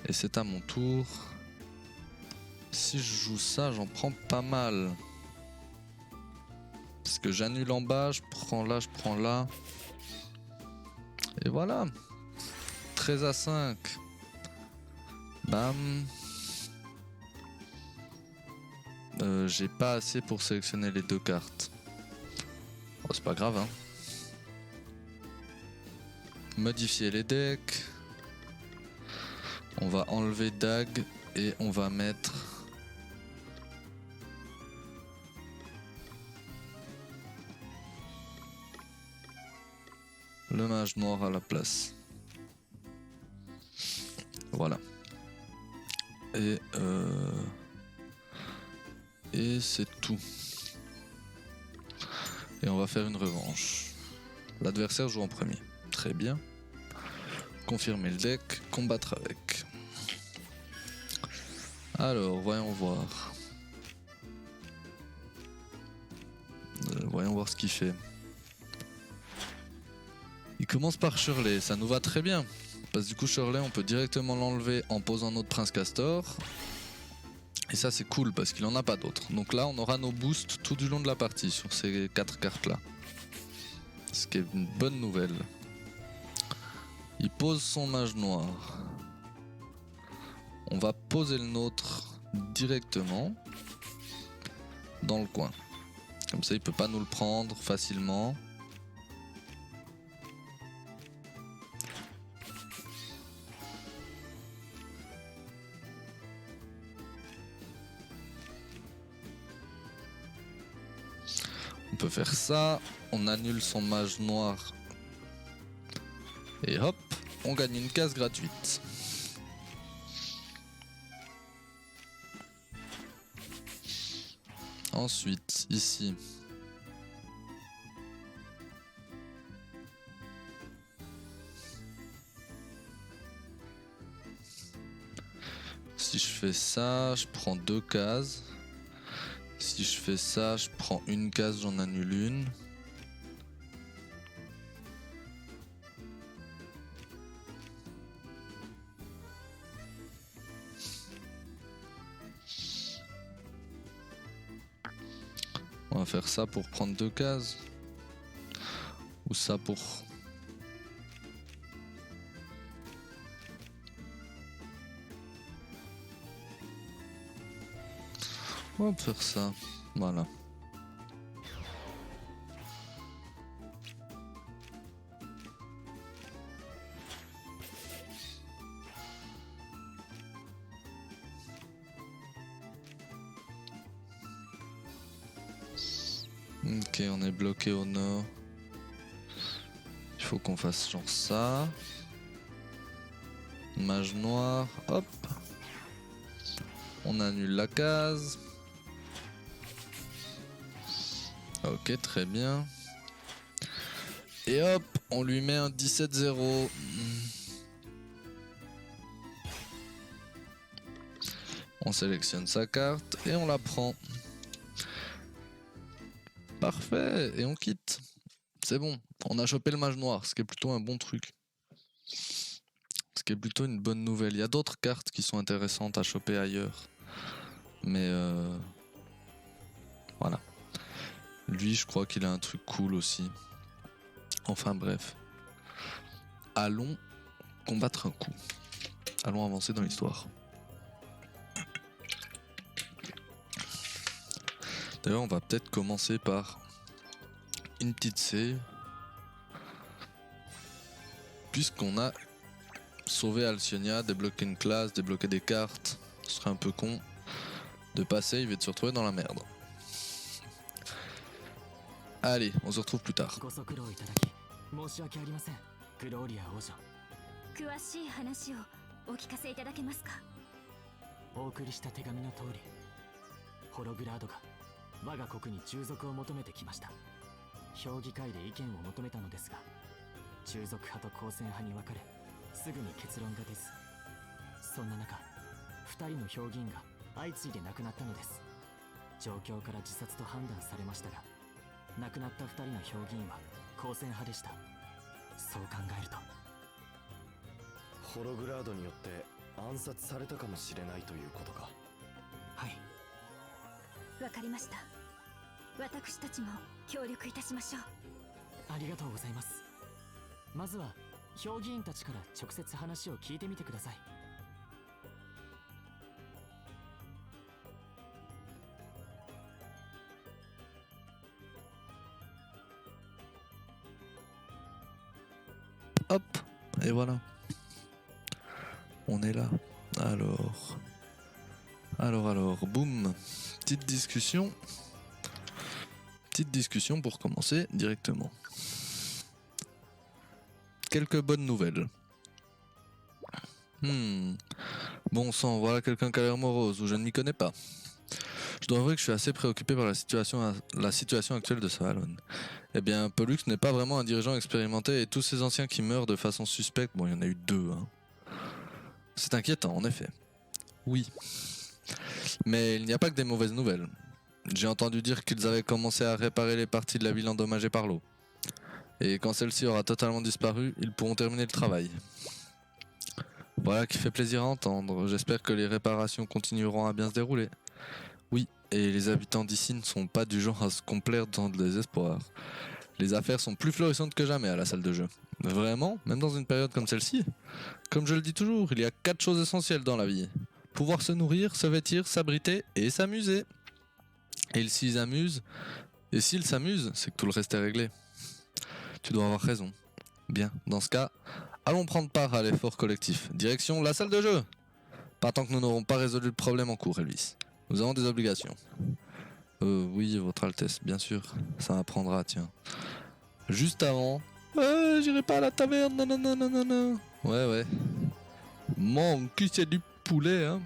Et c'est à mon tour. Si je joue ça, j'en prends pas mal. Parce que j'annule en bas, je prends là, je prends là. Et voilà. 13 à 5. Bam. J'ai pas assez pour sélectionner les 2 cartes. Oh, c'est pas grave, hein. Modifier les decks. On va enlever Dag et on va mettre le mage noir à la place. Voilà. Et c'est tout. Et on va faire une revanche. L'adversaire joue en premier. Très bien. Confirmer le deck, combattre avec. Alors, voyons voir. Voyons voir ce qu'il fait. Il commence par Shirley, ça nous va très bien. Parce que du coup Shirley on peut directement l'enlever en posant notre Prince Castor. Et ça c'est cool parce qu'il en a pas d'autres. Donc là on aura nos boosts tout du long de la partie sur ces 4 cartes là. Ce qui est une bonne nouvelle. Il pose son mage noir. On va poser le nôtre directement dans le coin. Comme ça il peut pas nous le prendre facilement. On peut faire ça, on annule son mage noir et hop, on gagne une case gratuite. Ensuite, ici, si je fais ça, je prends 2 cases. Si je fais ça, je prends une case, j'en annule une. On va faire ça pour prendre 2 cases. Ou ça pour... On va faire ça. Voilà. Ok, on est bloqué au nord. Il faut qu'on fasse genre ça. Mage noir, hop. On annule la case. Ok, très bien. Et hop, on lui met un 17-0. On sélectionne sa carte et on la prend. Parfait, et on quitte. C'est bon, on a chopé le mage noir, ce qui est plutôt un bon truc. Ce qui est plutôt une bonne nouvelle. Il y a d'autres cartes qui sont intéressantes à choper ailleurs. Mais voilà. Lui, je crois qu'il a un truc cool aussi. Enfin bref. Allons combattre un coup. Allons avancer dans l'histoire. D'ailleurs, on va peut-être commencer par une petite save. Puisqu'on a sauvé Alcyonia, débloqué une classe, débloqué des cartes. Ce serait un peu con de pas save et de se retrouver dans la merde. Allez, on se retrouve plus tard. 詳しい話をお聞かせいただけますか。お送りした手紙の通り、ホログラードが我が国に従属を求めてきました。評議会で意見を求めたのですが、従属派と公選派に分かれ、すぐに結論が出ず、そんな中、2人の評議員が相次いで亡くなったのです。状況から自殺と判断されましたが、亡くなった2人の評議員は公選派でした。そう考えると、ホログラードによって暗殺されたかもしれないということか。はい、わかりました。私たちも協力いたしましょう。ありがとうございます。まずは評議員たちから直接話を聞いてみてください。Hop, et voilà. On est là. Alors, boum. Petite discussion. Petite discussion pour commencer directement. quelques bonnes nouvelles. Bon sang, voilà quelqu'un qui a l'air morose ou je ne m'y connais pas. Je dois avouer que je suis assez préoccupé par la situation actuelle de Savalon. Eh bien, Pollux n'est pas vraiment un dirigeant expérimenté et tous ces anciens qui meurent de façon suspecte, bon il y en a eu 2. C'est inquiétant en effet. Oui. Mais il n'y a pas que des mauvaises nouvelles. J'ai entendu dire qu'ils avaient commencé à réparer les parties de la ville endommagées par l'eau. Et quand celle-ci aura totalement disparu, ils pourront terminer le travail. Voilà qui fait plaisir à entendre. J'espère que les réparations continueront à bien se dérouler. Oui, et les habitants d'ici ne sont pas du genre à se complaire dans le désespoir. Les affaires sont plus florissantes que jamais à la salle de jeu. Vraiment, même dans une période comme celle-ci. Comme je le dis toujours, il y a 4 choses essentielles dans la vie. Pouvoir se nourrir, se vêtir, s'abriter et s'amuser. Et s'ils s'amusent, c'est que tout le reste est réglé. Tu dois avoir raison. Bien, dans ce cas, allons prendre part à l'effort collectif. Direction la salle de jeu. Pas tant que nous n'aurons pas résolu le problème en cours, Elvis. Nous avons des obligations. Oui, votre Altesse, bien sûr. Ça m'apprendra, tiens. Juste avant... j'irai pas à la taverne, non. Ouais. Mon cul, c'est du poulet, hein.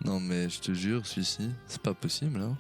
Non mais je te jure, celui-ci, c'est pas possible, hein.